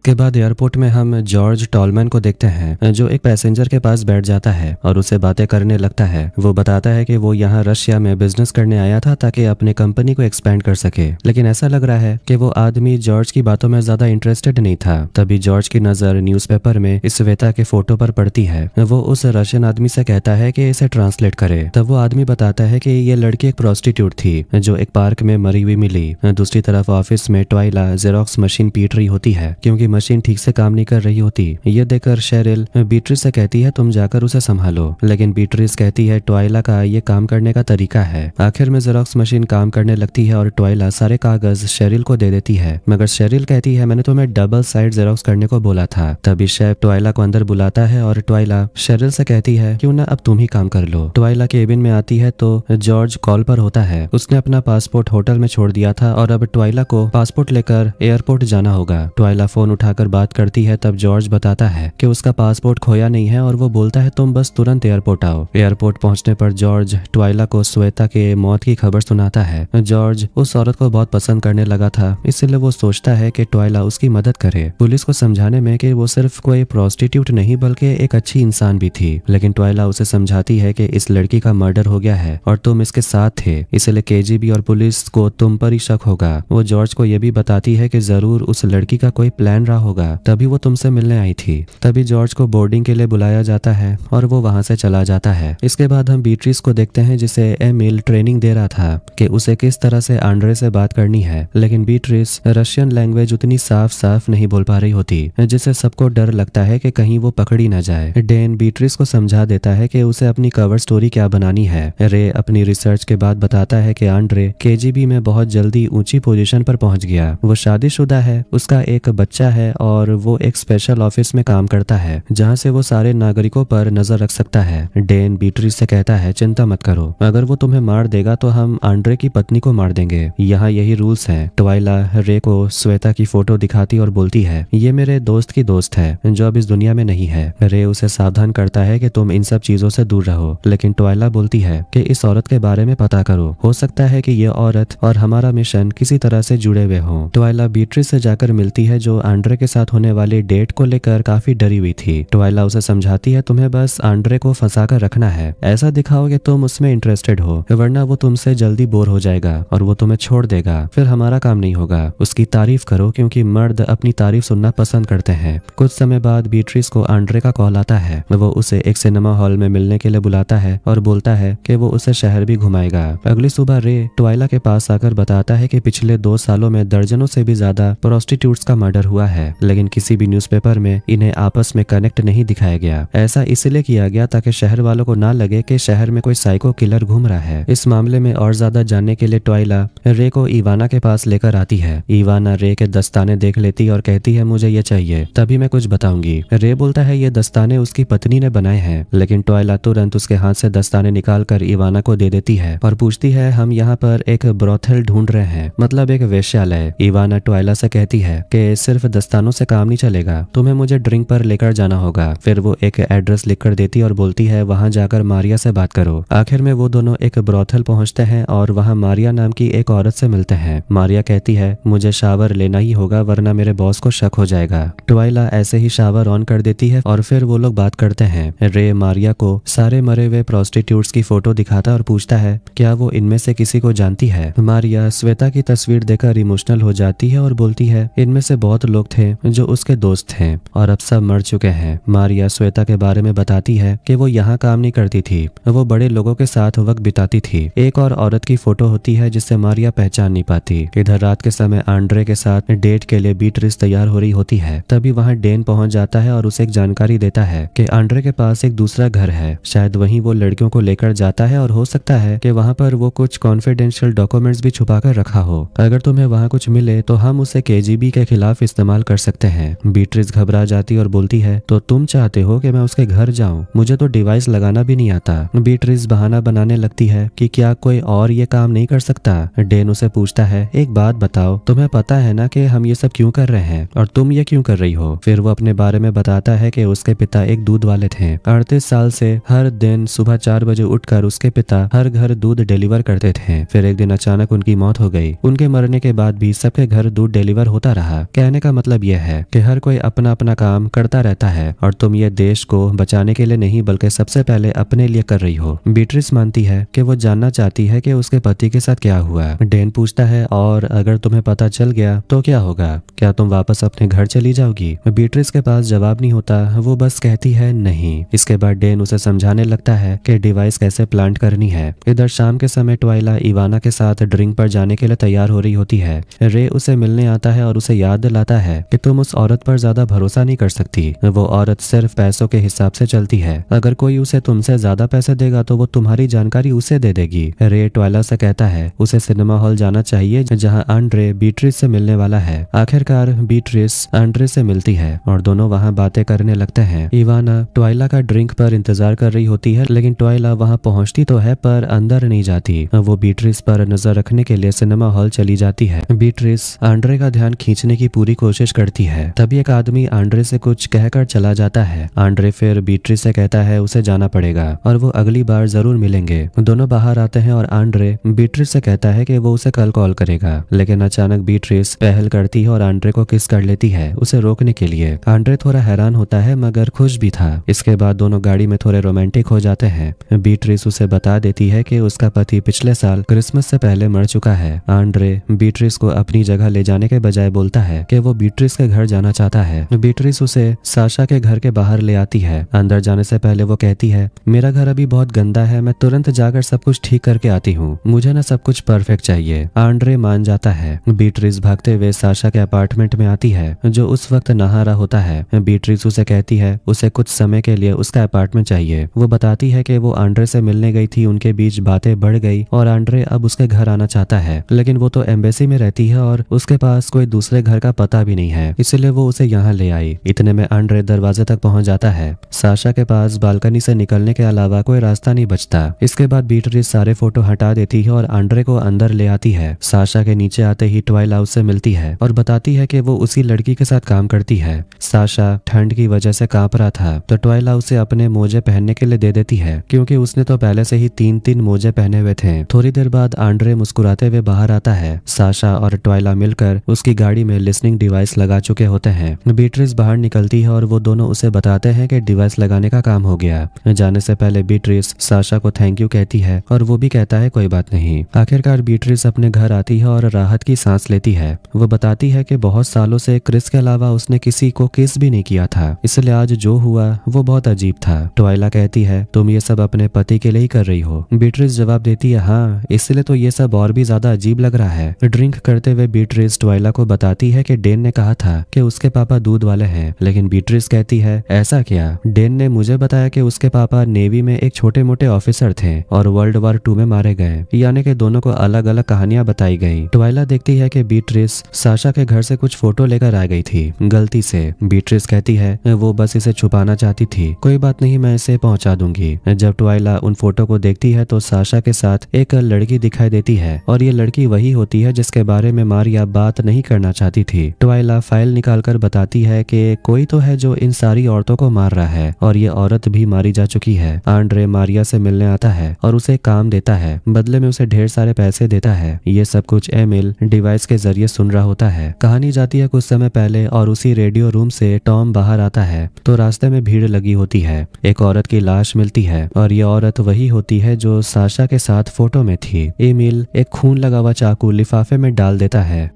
Speaker 1: के बाद एयरपोर्ट में हम जॉर्ज टॉलमैन को देखते हैं जो एक पैसेंजर के पास बैठ जाता है और उसे बातें करने लगता है। वो बताता है कि वो यहाँ रशिया में बिजनेस करने आया था ताकि अपने कंपनी को एक्सपेंड कर सके, लेकिन ऐसा लग रहा है कि वो आदमी जॉर्ज की बातों में ज्यादा इंटरेस्टेड नहीं था। तभी जॉर्ज की नजर न्यूज़पेपर में श्वेता के फोटो पर पड़ती है। वो उस रशियन आदमी से कहता है कि इसे ट्रांसलेट करे। तब वो आदमी बताता है कि ये लड़की एक प्रोस्टिट्यूट थी जो एक पार्क में मरी हुई मिली। दूसरी तरफ ऑफिस में ट्वाइला जेरोक्स मशीन पीट रही होती है क्योंकि मशीन ठीक से काम नहीं कर रही होती। ये देखकर शेरिल बीट्रिस से कहती है तुम जाकर उसे संभालो, लेकिन बीट्रिस कहती है ट्वाइला का ये काम करने का तरीका है। आखिर में जेरोक्स मशीन काम करने लगती है और ट्वाइला सारे कागज शेरिल को दे देती है, मगर शेरिल कहती है मैंने तुम्हें डबल साइड जेरोक्स करने को बोला था। तभी शेफ ट्वाइला को अंदर बुलाता है और ट्वाइला शेरिल से कहती है क्यों ना अब तुम ही काम कर लो। ट्वाइला केबिन में आती है तो जॉर्ज कॉल पर होता है। उसने अपना पासपोर्ट होटल में छोड़ दिया था और अब ट्वाइला को पासपोर्ट लेकर एयरपोर्ट जाना होगा। ट्वाइला फोन उठाकर बात करती है। तब जॉर्ज बताता है कि उसका पासपोर्ट खोया नहीं है और वो बोलता है तुम बस तुरंत एयरपोर्ट आओ। एयरपोर्ट पहुंचने पर जॉर्ज ट्वाइला को श्वेता के मौत की खबर सुनाता है। जॉर्ज उस औरत को बहुत पसंद करने लगा था, इसलिए वो सोचता है कि ट्वाइला उसकी मदद करे, पुलिस को समझाने में कि वो सिर्फ कोई प्रोस्टिट्यूट नहीं बल्कि एक अच्छी इंसान भी थी। लेकिन ट्वाइला उसे समझाती है कि इस लड़की का मर्डर हो गया है और तुम इसके साथ थे, इसलिए केजीबी और पुलिस को तुम पर ही शक होगा। वो जॉर्ज को यह भी बताती है कि जरूर उस लड़की का कोई प्लान रहा होगा, तभी वो तुमसे मिलने आई थी। तभी जॉर्ज को बोर्डिंग के लिए बुलाया जाता है और वो वहां से चला जाता है। इसके बाद हम बीट्रिस को देखते हैं जिसे एमिल ट्रेनिंग दे रहा था कि उसे किस तरह से आंड्रे से बात करनी है, लेकिन बीट्रिस रशियन लैंग्वेज उतनी साफ साफ नहीं बोल पा रही होती, जिससे सबको डर लगता है कि कहीं वो पकड़ी ना जाए। डेन बीट्रिस को समझा देता है कि उसे अपनी कवर स्टोरी क्या बनानी है। रे अपनी रिसर्च के बाद बताता है कि आंड्रे केजीबी में बहुत जल्दी ऊंची पोजीशन पर पहुंच गया। वो शादीशुदा है, उसका एक बच्चा है और वो एक स्पेशल ऑफिस में काम करता है जहां से वो सारे नागरिकों पर नजर रख सकता है। डेन बीट्रिस से कहता है चिंता मत करो, अगर वो तुम्हें मार देगा तो हम आंड्रे की पत्नी को मार देंगे, यहाँ यही रूल्स हैं। ट्वाइला रे को श्वेता की फोटो दिखाती और बोलती है ये मेरे दोस्त की दोस्त है जो अब इस दुनिया में नहीं है। रे उसे सावधान करता है कि तुम इन सब चीजों से दूर रहो, लेकिन ट्वाइला बोलती है कि इस औरत के बारे में पता करो, हो सकता है कि ये औरत और हमारा मिशन किसी तरह से जुड़े हुए हों। ट्वाइला बीट्रिस से जाकर मिलती है जो आंड्रे के साथ होने वाली डेट को लेकर काफी डरी हुई थी। ट्वाइला उसे समझाती है तुम्हें बस आंड्रे को फंसा कर रखना है, ऐसा दिखाओ कि तुम उसमें इंटरेस्टेड हो, वरना वो तुमसे जल्दी बोर हो जाएगा और वो तुम्हें छोड़ देगा, फिर हमारा काम नहीं होगा। उसकी तारीफ करो क्योंकि मर्द अपनी तारीफ सुनना पसंद करते हैं। कुछ समय बाद बीट्रिस को आंड्रे का कॉल आता है। वो उसे एक सिनेमा हॉल में मिलने के लिए बुलाता है और बोलता है कि वो उसे शहर भी घुमाएगा। अगली सुबह रे ट्वाइला के पास आकर बताता है कि पिछले 2 सालों में दर्जनों से भी ज्यादा प्रोस्टिट्यूट्स का मर्डर हुआ है, लेकिन किसी भी न्यूज़पेपर में इन्हें आपस में कनेक्ट नहीं दिखाया गया। ऐसा इसलिए किया गया ताकि शहर वालों को ना लगे कि शहर में कोई साइको किलर घूम रहा है। इस मामले में और ज्यादा जानने के लिए ट्वाइला रे को इवाना के पास लेकर आती है। इवाना रे के दस्ताने देख लेती और कहती है मुझे ये चाहिए, तभी मैं कुछ बताऊंगी। रे बोलता है ये दस्ताने उसकी पत्नी ने बनाए हैं, लेकिन ट्वाइला तुरंत उसके हाथ से दस्ताने निकाल कर इवाना को दे देती है और पूछती है हम यहाँ पर एक ब्रोथल ढूंढ रहे हैं, मतलब एक वेश्यालय। इवाना ट्वाइला से कहती है कि सिर्फ दस्तानों से काम नहीं चलेगा, तुम्हें मुझे ड्रिंक पर लेकर जाना होगा। फिर वो एक एड्रेस लिखकर देती और बोलती है वहां जाकर मारिया से बात करो। आखिर में वो दोनों एक ब्रोथल पहुंचते हैं और वहां मारिया नाम की एक औरत से मिलते हैं। मारिया कहती है मुझे शावर लेना ही होगा वरना मेरे बॉस को शक हो जाएगा। ट्वाइला ऐसे ही शावर ऑन कर देती है और फिर वो लोग बात करते हैं। रे मारिया को सारे मरे हुए प्रोस्टिट्यूट्स की फोटो दिखाता और पूछता है क्या वो इनमें से किसी को जानती है। मारिया श्वेता की तस्वीर देखकर इमोशनल हो जाती है और बोलती है इनमें से बहुत लोग थे थे जो उसके दोस्त थे और अब सब मर चुके हैं। मारिया श्वेता के बारे में बताती है कि वो यहाँ काम नहीं करती थी, वो बड़े लोगों के साथ वक्त बिताती थी। एक और औरत की फोटो होती है जिससे मारिया पहचान नहीं पाती। इधर रात के समय आंड्रे के साथ डेट के लिए बीट्रिस तैयार हो रही होती है। तभी वहाँ डेन पहुंच जाता है और उसे एक जानकारी देता है कि आंड्रे के पास एक दूसरा घर है, शायद वहीं वो लड़कियों को लेकर जाता है और हो सकता है कि वहाँ पर वो कुछ कॉन्फिडेंशियल डॉक्यूमेंट्स भी छुपा कर रखा हो। अगर तुम्हें वहाँ कुछ मिले तो हम उसे केजीबी के खिलाफ इस्तेमाल कर सकते हैं। बीट्रिस घबरा जाती और बोलती है, तो तुम चाहते हो कि मैं उसके घर जाऊं? मुझे तो डिवाइस लगाना भी नहीं आता। बीट्रिस बहाना बनाने लगती है कि क्या कोई और ये काम नहीं कर सकता। डेन उसे पूछता है, एक बात बताओ, तुम्हें पता है ना कि हम ये सब क्यों कर रहे हैं और तुम ये क्यों कर रही हो? फिर वो अपने बारे में बताता है कि उसके पिता एक दूध वाले थे। 38 साल से हर दिन सुबह 4 बजे उठकर उसके पिता हर घर दूध डिलीवर करते थे। फिर एक दिन अचानक उनकी मौत हो गई। उनके मरने के बाद भी सबके घर दूध डिलीवर होता रहा। कहने का मतलब यह है कि हर कोई अपना अपना काम करता रहता है और तुम ये देश को बचाने के लिए नहीं बल्कि सबसे पहले अपने लिए कर रही हो। बीट्रिस मानती है कि वो जानना चाहती है कि उसके पति के साथ क्या हुआ। डेन पूछता है, और अगर तुम्हें पता चल गया तो क्या होगा? क्या तुम वापस अपने घर चली जाओगी? बीट्रिस के पास जवाब नहीं होता, वो बस कहती है नहीं। इसके बाद डेन उसे समझाने लगता है कि डिवाइस कैसे प्लांट करनी है। इधर शाम के समय ट्वाइला इवाना के साथ ड्रिंक पर जाने के लिए तैयार हो रही होती है। रे उसे मिलने आता है और उसे याद दिलाता है कि तुम उस औरत पर ज्यादा भरोसा नहीं कर सकती। वो औरत सिर्फ पैसों के हिसाब से चलती है। अगर कोई उसे तुमसे ज्यादा पैसे देगा तो वो तुम्हारी जानकारी उसे दे देगी। रे ट्वाइला से कहता है उसे सिनेमा हॉल जाना चाहिए जहाँ आंड्रे बीट्रिस से मिलने वाला है। आखिरकार बीट्रिस आंड्रे से मिलती है और दोनों वहाँ बातें करने लगते हैं। इवाना ट्वाइला का ड्रिंक पर इंतजार कर रही होती है, लेकिन ट्वाइला वहाँ पहुँचती तो है पर अंदर नहीं जाती। वो बीट्रिस पर नजर रखने के लिए सिनेमा हॉल चली जाती है। बीट्रिस आंड्रे का ध्यान खींचने की पूरी कोशिश करती है। तभी एक आदमी आंड्रे से कुछ कहकर चला जाता है। आंड्रे फिर बीट्रिस से कहता है उसे जाना पड़ेगा और वो अगली बार जरूर मिलेंगे। दोनों बाहर आते हैं और आंड्रे बीट्रिस से कहता है कि वो उसे कल कॉल करेगा, लेकिन अचानक बीट्रिस पहल करती है और आंड्रे को किस कर लेती है उसे रोकने के लिए। आंड्रे थोड़ा हैरान होता है मगर खुश भी था। इसके बाद दोनों गाड़ी में थोड़े रोमांटिक हो जाते हैं। बीट्रिस उसे बता देती है कि उसका पति पिछले साल क्रिसमस से पहले मर चुका है। आंड्रे बीट्रिस को अपनी जगह ले जाने के बजाय बोलता है कि वो बीट्रिस के घर जाना चाहता है। बीट्रिस उसे साशा के घर के बाहर ले आती है। अंदर जाने से पहले वो कहती है, मेरा घर अभी बहुत गंदा है, मैं तुरंत जाकर सब कुछ ठीक करके आती हूँ, मुझे ना सब कुछ परफेक्ट चाहिए। आंड्रे मान जाता है। बीट्रिस भागते हुए साशा के अपार्टमेंट में आती है जो उस वक्त नहा रहा होता है। बीट्रिस उसे कहती है उसे कुछ समय के लिए उसका अपार्टमेंट चाहिए। वो बताती है कि वो आंड्रे से मिलने गई थी, उनके बीच बातें बढ़ गई और आंड्रे अब उसके घर आना चाहता है, लेकिन वो तो एम्बेसी में रहती है और उसके पास कोई दूसरे घर का पता भी नहीं है, इसलिए वो उसे यहाँ ले आई। इतने में आंड्रे दरवाजे तक पहुंच जाता है। साशा के पास बालकनी से निकलने के अलावा कोई रास्ता नहीं बचता। इसके बाद बीट्रिस सारे फोटो हटा देती है और आंड्रे को अंदर ले आती है। साशा के नीचे आते ही ट्वाइला उससे मिलती है और बताती है कि वो उसी लड़की के साथ काम करती है। साशा ठंड की वजह से कांप रहा था तो ट्वाइला उसे अपने मोजे पहनने के लिए दे देती है, क्योंकि उसने तो पहले से ही 3-3 मोजे पहने हुए थे। थोड़ी देर बाद आंड्रे मुस्कुराते हुए बाहर आता है। साशा और ट्वाइला मिलकर उसकी गाड़ी में लिसनिंग डिवाइस लगा चुके होते हैं। बीट्रिस बाहर निकलती है और वो दोनों उसे बताते हैं कि डिवाइस लगाने का काम हो गया। जाने से पहले बीट्रिस साशा को थैंक यू कहती है और वो भी कहता है कोई बात नहीं। आखिरकार बीट्रिस अपने घर आती है और राहत की सांस लेती है। वो बताती है कि बहुत सालों से क्रिस के अलावा उसने किसी को किस भी नहीं किया था, इसलिए आज जो हुआ वो बहुत अजीब था। ट्वाइला कहती है तुम ये सब अपने पति के लिए ही कर रही हो। बीट्रिस जवाब देती है हाँ, इसलिए तो ये सब और भी ज्यादा अजीब लग रहा है। ड्रिंक करते हुए बीट्रिस ट्वाइला को बताती है कि डेन ने कहा था कि उसके पापा दूध वाले हैं, लेकिन बीट्रिस कहती है ऐसा क्या? डेन ने मुझे बताया कि उसके पापा नेवी में एक छोटे मोटे ऑफिसर थे और वर्ल्ड वॉर 2 में मारे गए, यानी कि दोनों को अलग अलग कहानियां बताई गई। ट्वाइला देखती है कि बीट्रिस साशा के घर से कुछ फोटो लेकर आ गई थी गलती से। बीट्रिस कहती है वो बस इसे छुपाना चाहती थी, कोई बात नहीं, मैं इसे पहुंचा दूंगी। जब ट्वाइला उन फोटो को देखती है तो साशा के साथ एक लड़की दिखाई देती है और ये लड़की वही होती है जिसके बारे में मारिया बात नहीं करना चाहती थी। ट्वाइला फाइल निकालकर बताती है कि कोई तो है जो इन सारी औरतों को मार रहा है और ये औरत भी मारी जा चुकी है। आंड्रे मारिया से मिलने आता है और उसे काम देता है, बदले में उसे ढेर सारे पैसे देता है। ये सब कुछ एमिल डिवाइस के जरिए सुन रहा होता है। कहानी जाती है कुछ समय पहले और उसी रेडियो रूम से टॉम बाहर आता है तो रास्ते में भीड़ लगी होती है। एक औरत की लाश मिलती है और ये औरत वही होती है जो साशा के साथ फोटो में थी। एमिल एक खून लगा हुआ चाकू लिफाफे में डाल देता है।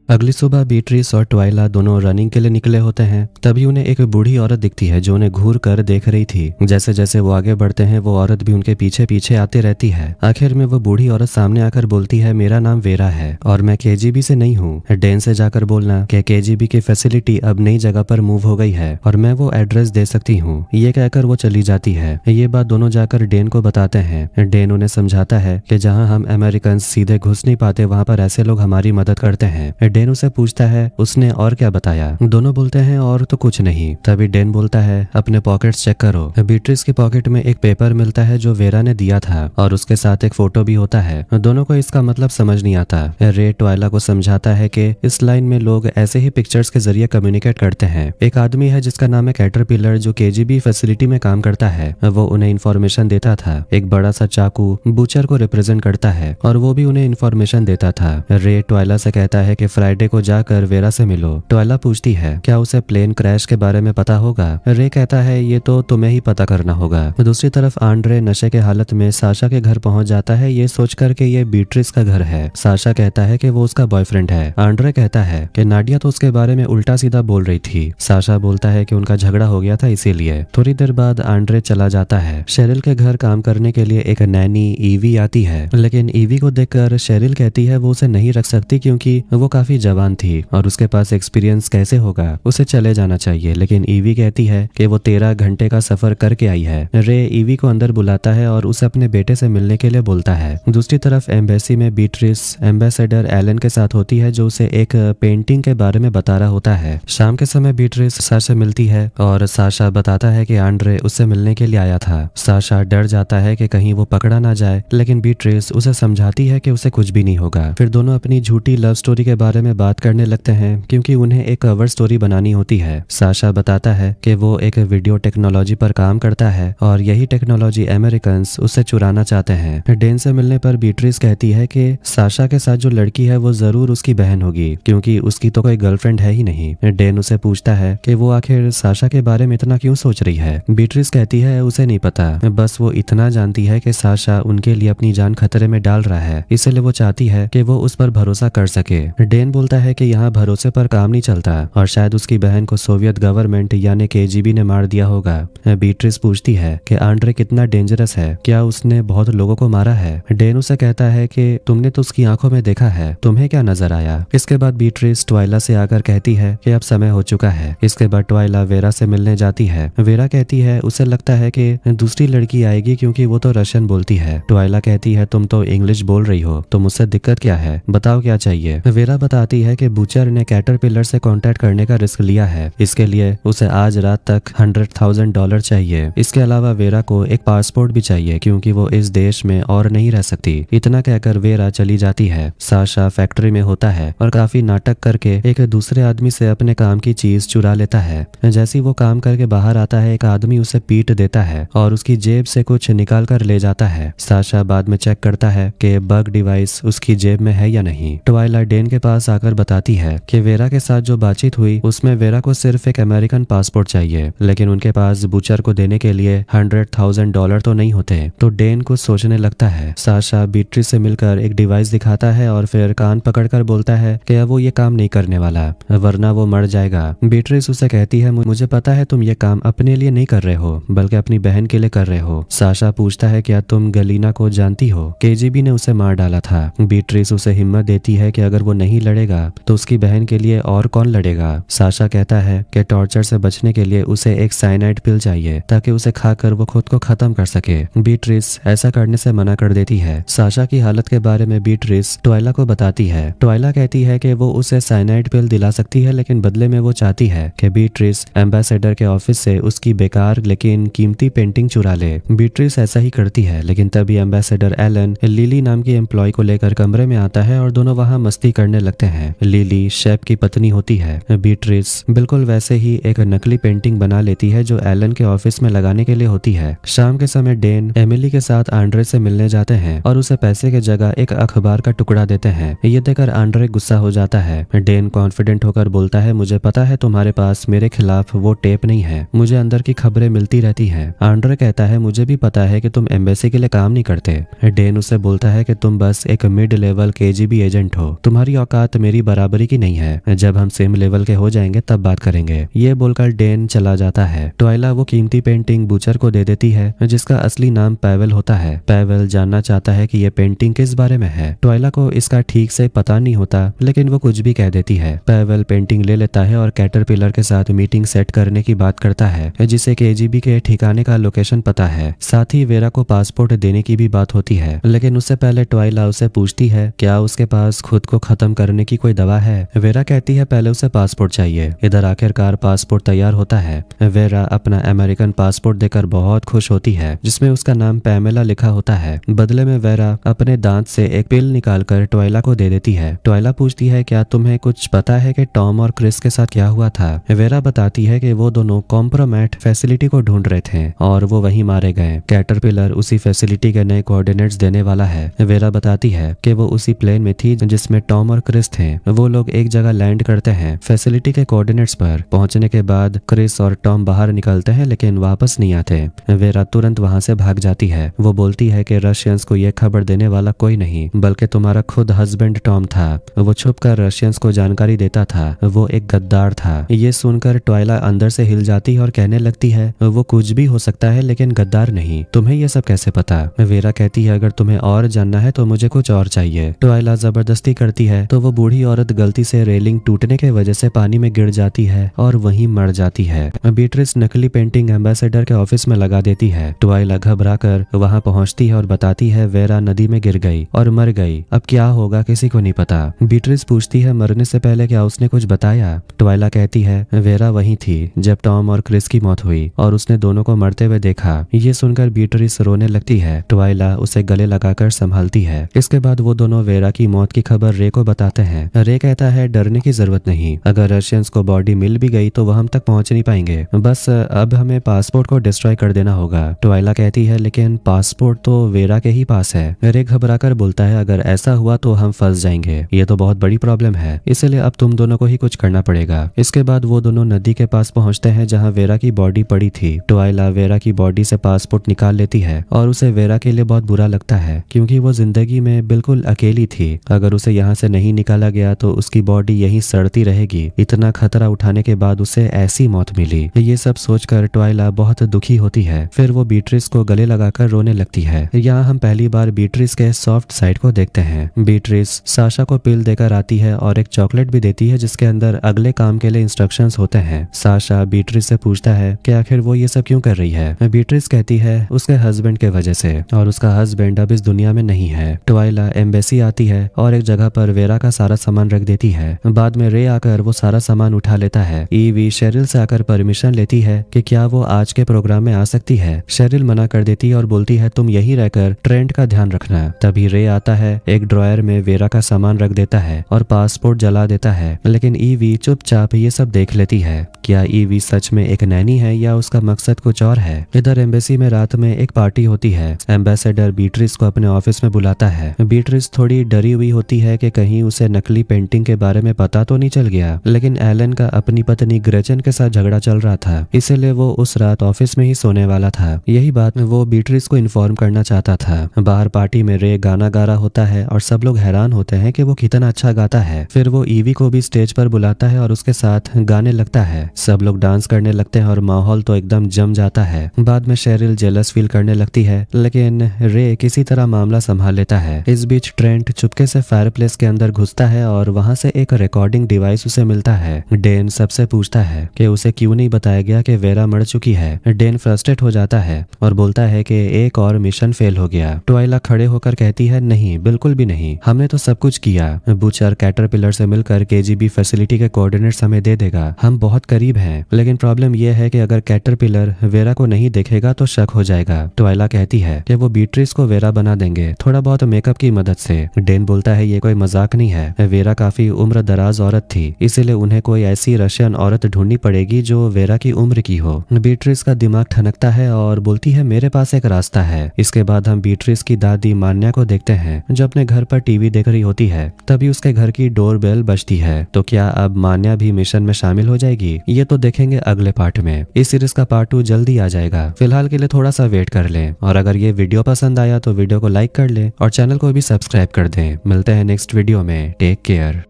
Speaker 1: अगली सुबह बीट्रिस और ट्वाइला दोनों रनिंग के लिए निकले होते हैं। तभी उन्हें एक बूढ़ी औरत दिखती है जो उन्हें घूर कर देख रही थी। जैसे जैसे वो आगे बढ़ते हैं वो औरत भी उनके पीछे पीछे आती रहती है। आखिर में वो बूढ़ी औरत सामने आकर बोलती है, मेरा नाम वेरा है और मैं केजीबी से नहीं हूँ। डेन से जाकर बोलना कि केजीबी की फैसिलिटी अब नई जगह पर मूव हो गई है और मैं वो एड्रेस दे सकती हूँ। ये कहकर वो चली जाती है। ये बात दोनों जाकर डेन को बताते हैं। डेन उन्हें समझाता है कि जहाँ हम अमेरिकन सीधे घुस नहीं पाते वहाँ पर ऐसे लोग हमारी मदद करते हैं। डेन उसे पूछता है उसने और क्या बताया। दोनों बोलते हैं और तो कुछ नहीं। तभी डेन बोलता है अपने पॉकेट्स चेक करो। बीट्रिस की पॉकेट में एक पेपर मिलता है जो वेरा ने दिया था और उसके साथ एक फोटो भी होता है। दोनों को इसका मतलब समझ नहीं आता। रे ट्वाइला को समझाता है कि इस लाइन में लोग ऐसे ही पिक्चर्स के जरिए कम्युनिकेट करते हैं। एक आदमी है जिसका नाम है कैटरपिलर जो केजीबी फैसिलिटी में काम करता है। वो उन्हें इन्फॉर्मेशन देता था। एक बड़ा सा चाकू बूचर को रिप्रेजेंट करता है और वो भी उन्हें इन्फॉर्मेशन देता था। रे ट्वाइला से कहता है कि फ्राइडे को जाकर वेरा से मिलो। ट्वाइला पूछती है क्या उसे प्लेन क्रैश के बारे में पता होगा। रे कहता है ये तो तुम्हें ही पता करना होगा। दूसरी तरफ आंड्रे नशे के हालत में साशा के घर पहुंच जाता है ये सोचकर के ये बीट्रिस का घर है। साशा कहता है कि वो उसका बॉयफ्रेंड है। आंड्रे कहता है कि नाडिया तो उसके बारे में उल्टा सीधा बोल रही थी। साशा बोलता है कि उनका झगड़ा हो गया था इसीलिए। थोड़ी देर बाद आंड्रे चला जाता है। शेरिल के घर काम करने के लिए एक नैनी ईवी आती है, लेकिन ईवी को देखकर शेरिल कहती है वो उसे नहीं रख सकती क्योंकि वो काफी जवान थी और उसके पास एक्सपीरियंस कैसे होगा, उसे चले जाना चाहिए। लेकिन ईवी कहती है कि वो 13 घंटे का सफर करके आई है। रे ईवी को अंदर बुलाता है और उसे अपने बेटे से मिलने के लिए बोलता है। दूसरी तरफ एम्बेसी में बीट्रिस एम्बेसडर एलन के साथ होती है जो उसे एक पेंटिंग के बारे में बता रहा होता है। शाम के समय बीट्रिस साशा से मिलती है और साशा बताता है कि आंड्रे उससे मिलने के लिए आया था। साशा डर जाता है कि कहीं वो पकड़ा ना जाए, लेकिन बीट्रिस उसे समझाती है कि उसे कुछ भी नहीं होगा। फिर दोनों अपनी झूठी लव स्टोरी के बारे में बात करने लगते हैं क्योंकि उन्हें एक कवर स्टोरी बनानी होती है। साशा बताता है कि वो एक वीडियो टेक्नोलॉजी पर काम करता है और यही टेक्नोलॉजी अमेरिकन उससे चुराना चाहते हैं। डेन से मिलने पर बीट्रिस कहती है कि साशा के साथ जो लड़की है वो जरूर उसकी बहन होगी क्योंकि उसकी तो कोई गर्लफ्रेंड है ही नहीं। डेन उसे पूछता है कि वो आखिर साशा के बारे में इतना क्यों सोच रही है। बीट्रिस कहती है उसे नहीं पता, बस वो इतना जानती है कि साशा उनके लिए अपनी जान खतरे में डाल रहा है, इसलिए वो चाहती है कि वो उस पर भरोसा कर सके। डेन बोलता है कि यहाँ भरोसे पर काम नहीं चलता और शायद उसकी बहन को सोवियत गवर्नमेंट यानी केजीबी ने मार दिया होगा। बीट्रिस पूछती है कि आंड्रे कितना डेंजरस है, क्या उसने बहुत लोगों को मारा है। डेन उसे कहता है कि तुमने तो उसकी आंखों में देखा है, तुम्हें क्या नजर आया। इसके बाद बीट्रिस ट्वाइला से आकर कहती है कि अब समय हो चुका है। इसके बाद ट्वाइला वेरा से मिलने जाती है। वेरा कहती है उसे लगता है कि दूसरी लड़की आएगी क्योंकि वो तो रशियन बोलती है। ट्वाइला कहती है तुम तो इंग्लिश बोल रही हो तो मुझसे दिक्कत क्या है, बताओ क्या चाहिए। वेरा बताती है कि बूचर ने कैटरपिलर से कांटेक्ट करने का रिस्क लिया है, इसके लिए उसे आज रात तक $100,000 चाहिए। इसके अलावा वेरा को एक पासपोर्ट भी चाहिए क्योंकि वो इस देश में और नहीं रह सकती। इतना कहकर वेरा चली जाती है। साशा फैक्ट्री में होता है और काफी नाटक करके एक दूसरे आदमी से अपने काम की चीज चुरा लेता है। जैसे वो काम करके बाहर आता है एक आदमी उसे पीट देता है और उसकी जेब से कुछ निकाल कर ले जाता है। साशा बाद में चेक करता है कि बग डिवाइस उसकी जेब में है या नहीं। ट्वाइला डेन के पास आकर बताती है कि वेरा के साथ जो बातचीत हुई उसमें वेरा को सिर्फ एक अमेरिकन पासपोर्ट चाहिए, लेकिन उनके पास बूचर को देने के लिए $100,000 तो नहीं होते। तो डेन कुछ सोचने लगता है। साशा बीट्रिस से मिलकर एक डिवाइस दिखाता है और फिर कान पकड़कर बोलता है कि अब वो ये काम नहीं करने वाला वरना वो मर जाएगा। बीट्रिस उसे कहती है मुझे पता है तुम ये काम अपने लिए नहीं कर रहे हो बल्कि अपनी बहन के लिए कर रहे हो। साशा पूछता है क्या तुम गलीना को जानती हो, केजीबी ने उसे मार डाला था। बीट्रिस उसे हिम्मत देती है कि अगर वो नहीं लड़ेगा तो उसकी बहन के लिए और कौन लड़ेगा। साशा कहता है कि टॉर्चर से बचने के लिए उसे एक साइनाइड पिल चाहिए ताकि उसे खाकर वो खुद को खत्म कर सके। बीट्रिस ऐसा करने से मना कर देती है। साशा की हालत के बारे में बीट्रिस ट्वाइला को बताती है। ट्वाइला कहती है कि वो उसे साइनाइड पिल दिला सकती है, लेकिन बदले में वो चाहती है कि बीट्रिस एम्बेसडर के ऑफिस से उसकी बेकार लेकिन कीमती पेंटिंग चुरा ले। बीट्रिस ऐसा ही करती है, लेकिन तभी एम्बेसडर एलन लिली नाम की एम्प्लॉय को लेकर कमरे में आता है और दोनों वहां मस्ती करने लगते हैं। लिली शेफ की पत्नी होती है। बीट्रिस बिल्कुल वैसे ही एक नकली पेंटिंग बना लेती है जो एलन के ऑफिस में लगाने के लिए होती है। शाम के समय डेन एमिली के साथ आंड्रे से मिलने जाते हैं और उसे पैसे की जगह एक अखबार का टुकड़ा देते हैं। ये देखकर आंड्रे गुस्सा हो जाता है। डेन कॉन्फिडेंट होकर बोलता है मुझे पता है तुम्हारे पास मेरे खिलाफ वो टेप नहीं है, मुझे अंदर की खबरें मिलती रहती हैं। आंड्रे कहता है मुझे भी पता है कि तुम एम्बेसी के लिए काम नहीं करते। डेन उसे बोलता है कि तुम बस एक मिड लेवल केजीबी एजेंट हो, तुम्हारी औकात बात मेरी बराबरी की नहीं है, जब हम सेम लेवल के हो जाएंगे तब बात करेंगे। ये बोलकर डेन चला जाता है। ट्वाइला वो कीमती पेंटिंग बूचर को दे देती है, जिसका असली नाम पैवेल होता है। पैवेल जानना चाहता है कि ये पेंटिंग किस बारे में है। ट्वाइला को इसका ठीक से पता नहीं होता, लेकिन वो कुछ भी कह देती है। पैवेल पेंटिंग ले लेता है और कैटरपिलर के साथ मीटिंग सेट करने की बात करता है, जिसे केजीबी के ठिकाने का लोकेशन पता है। साथ ही वेरा को पासपोर्ट देने की भी बात होती है, लेकिन उससे पहले ट्वाइला उसे पूछती है क्या उसके पास खुद को खत्म करने की कोई दवा है। वेरा कहती है पहले उसे पासपोर्ट चाहिए। इधर आखिरकार पासपोर्ट तैयार होता है। वेरा अपना अमेरिकन पासपोर्ट देकर बहुत खुश होती है, जिसमें उसका नाम पैमेला लिखा होता है। बदले में वेरा अपने दांत से एक पिल निकालकर ट्वाइला को दे देती है। ट्वाइला पूछती है क्या तुम्हें कुछ पता है कि टॉम और क्रिस के साथ क्या हुआ था। वेरा बताती है कि वो दोनों कॉम्प्रोमेट फैसिलिटी को ढूंढ रहे थे और वो वहीं मारे गए। कैटरपिलर उसी फैसिलिटी के नए कोऑर्डिनेट्स देने वाला है। वेरा बताती है कि वो उसी प्लेन में थी जिसमें टॉम और क्रिस थे। वो लोग एक जगह लैंड करते हैं फैसिलिटी के कोऑर्डिनेट्स पर। पहुंचने के बाद क्रिस और टॉम बाहर निकलते हैं, लेकिन वापस नहीं आते। वेरा तुरंत वहां से भाग जाती है। वो बोलती है कि रशियंस को यह खबर देने वाला कोई नहीं, बल्कि तुम्हारा खुद हस्बैंड टॉम था। वो छुपकर रशियंस को जानकारी देता था। वो एक गद्दार था। ये सुनकर ट्वाइला अंदर से हिल जाती है और कहने लगती है वो कुछ भी हो सकता है, लेकिन गद्दार नहीं। तुम्हें ये सब कैसे पता। वेरा कहती है अगर तुम्हें और जानना है तो मुझे कुछ और चाहिए। ट्वाइला जबरदस्ती करती है तो वो बूढ़ी औरत गलती से रेलिंग टूटने के वजह से पानी में गिर जाती है और वहीं मर जाती है। बीट्रिस नकली पेंटिंग एम्बेसडर के ऑफिस में लगा देती है। ट्वाइला घबराकर वहां पहुंचती है और बताती है वेरा नदी में गिर गई और मर गई। अब क्या होगा किसी को नहीं पता। बीट्रिस पूछती है मरने से पहले क्या उसने कुछ बताया। ट्वाइला कहती है वेरा वहीं थी जब टॉम और क्रिस की मौत हुई और उसने दोनों को मरते हुए देखा। ये सुनकर बीट्रिस रोने लगती है। ट्वाइला उसे गले लगाकर संभालती है। इसके बाद वो दोनों वेरा की मौत की खबर रे को बताते हैं। रे कहता है डरने की जरूरत नहीं, अगर रशियंस को बॉडी मिल भी गई तो वह हम तक पहुंच नहीं पाएंगे, बस अब हमें पासपोर्ट को डिस्ट्रॉय कर देना होगा। ट्वाइला कहती है लेकिन पासपोर्ट तो वेरा के ही पास है। रे घबराकर बोलता है अगर ऐसा हुआ तो हम फंस जाएंगे, ये तो बहुत बड़ी प्रॉब्लम है, इसलिए अब तुम दोनों को ही कुछ करना पड़ेगा। इसके बाद वो दोनों नदी के पास पहुंचते हैं जहां वेरा की बॉडी पड़ी थी। ट्वाइला वेरा की बॉडी से पासपोर्ट निकाल लेती है और उसे वेरा के लिए बहुत बुरा लगता है, क्योंकि वो जिंदगी में बिल्कुल अकेली थी। अगर उसे यहाँ से नहीं निकाला गया तो उसकी बॉडी यहीं सड़ती रहेगी। इतना खतरा उठाने के बाद उसे ऐसी मौत मिली। ये सब सोचकर ट्वाइला बहुत दुखी होती है। फिर वो बीट्रिस को गले लगाकर रोने लगती है। यहाँ हम पहली बार बीट्रिस के सॉफ्ट साइड को देखते हैं। बीट्रिस साशा को पिल देकर आती है और एक चॉकलेट भी देती है जिसके अंदर अगले काम के लिए इंस्ट्रक्शंस होते हैं। साशा बीट्रिस से पूछता है कि आखिर वो ये सब क्यों कर रही है। बीट्रिस कहती है उसके हस्बैंड के वजह से, और उसका हस्बैंड अब इस दुनिया में नहीं है। ट्वाइला एम्बेसी आती है और एक जगह पर वेरा का सारा सामान रख देती है। बाद में रे आकर वो सारा सामान उठा लेता है। ईवी शेरिल से आकर परमिशन लेती है कि क्या वो आज के प्रोग्राम में आ सकती है। शेरिल मना कर देती है और बोलती है तुम यहीं रहकर ट्रेंट का ध्यान रखना। तभी रे आता है, एक ड्रॉयर में वेरा का सामान रख देता है और पासपोर्ट जला देता है, लेकिन ईवी चुपचाप ये सब देख लेती है। क्या ईवी सच में एक नैनी है या उसका मकसद कुछ और है। इधर एम्बेसी में रात में एक पार्टी होती है। एम्बेसडर बीट्रिस को अपने ऑफिस में बुलाता है। बीट्रिस थोड़ी डरी हुई होती है कि कहीं उसे नकली पेंटिंग के बारे में पता तो नहीं चल गया, लेकिन एलन का अपनी पत्नी ग्रेचन के साथ झगड़ा चल रहा था, इसीलिए वो उस रात ऑफिस में ही सोने वाला था। यही बात वो बीट्रिस को इन्फॉर्म करना चाहता था। बाहर पार्टी में रे गाना गा रहा होता है और सब लोग हैरान होते हैं कि वो कितना अच्छा गाता है। फिर वो ईवी को भी स्टेज पर बुलाता है और उसके साथ गाने लगता है। सब लोग डांस करने लगते हैं और माहौल तो एकदम जम जाता है। बाद में शेरिल जेलस फील करने लगती है, लेकिन रे किसी तरह मामला संभाल लेता है। इस बीच ट्रेंट चुपके से फायरप्लेस के अंदर घुसता है और वहां से एक रिकॉर्डिंग डिवाइस उसे मिलता है। डेन सबसे पूछता है कि उसे क्यों नहीं बताया गया कि वेरा मर चुकी है। डेन फ्रस्ट्रेट हो जाता है और बोलता है कि एक और मिशन फेल हो गया। ट्वाइला खड़े होकर कहती है नहीं, बिल्कुल भी नहीं, हमने तो सब कुछ किया। बूचर कैटरपिलर से मिलकर केजीबी फैसिलिटी के कोऑर्डिनेट्स हमें दे देगा, हम बहुत करीब हैं। लेकिन प्रॉब्लम यह है कि अगर कैटरपिलर वेरा को नहीं देखेगा तो शक हो जाएगा। ट्वाइला कहती है कि वो बीट्रिस को वेरा बना देंगे थोड़ा बहुत मेकअप की मदद से। डेन बोलता है ये कोई मजाक नहीं है, वेरा काफी उम्र दराज औरत थी, इसीलिए उन्हें कोई ऐसी रशियन औरत ढूंढनी पड़ेगी जो वेरा की उम्र की हो। बीट्रिस का दिमाग ठनकता है और बोलती है मेरे पास एक रास्ता है। इसके बाद हम बीट्रिस की दादी मान्या को देखते हैं जो अपने घर पर टीवी देख रही होती है। तभी उसके घर की डोर बेल बजती है। तो क्या अब मान्या भी मिशन में शामिल हो जाएगी, ये तो देखेंगे अगले पार्ट में। इस सीरीज का पार्ट 2 जल्दी आ जाएगा। फिलहाल के लिए थोड़ा सा वेट कर लें, और अगर ये वीडियो पसंद आया तो वीडियो को लाइक कर लें और चैनल को भी सब्सक्राइब कर दें। मिलते हैं नेक्स्ट वीडियो में। Take care.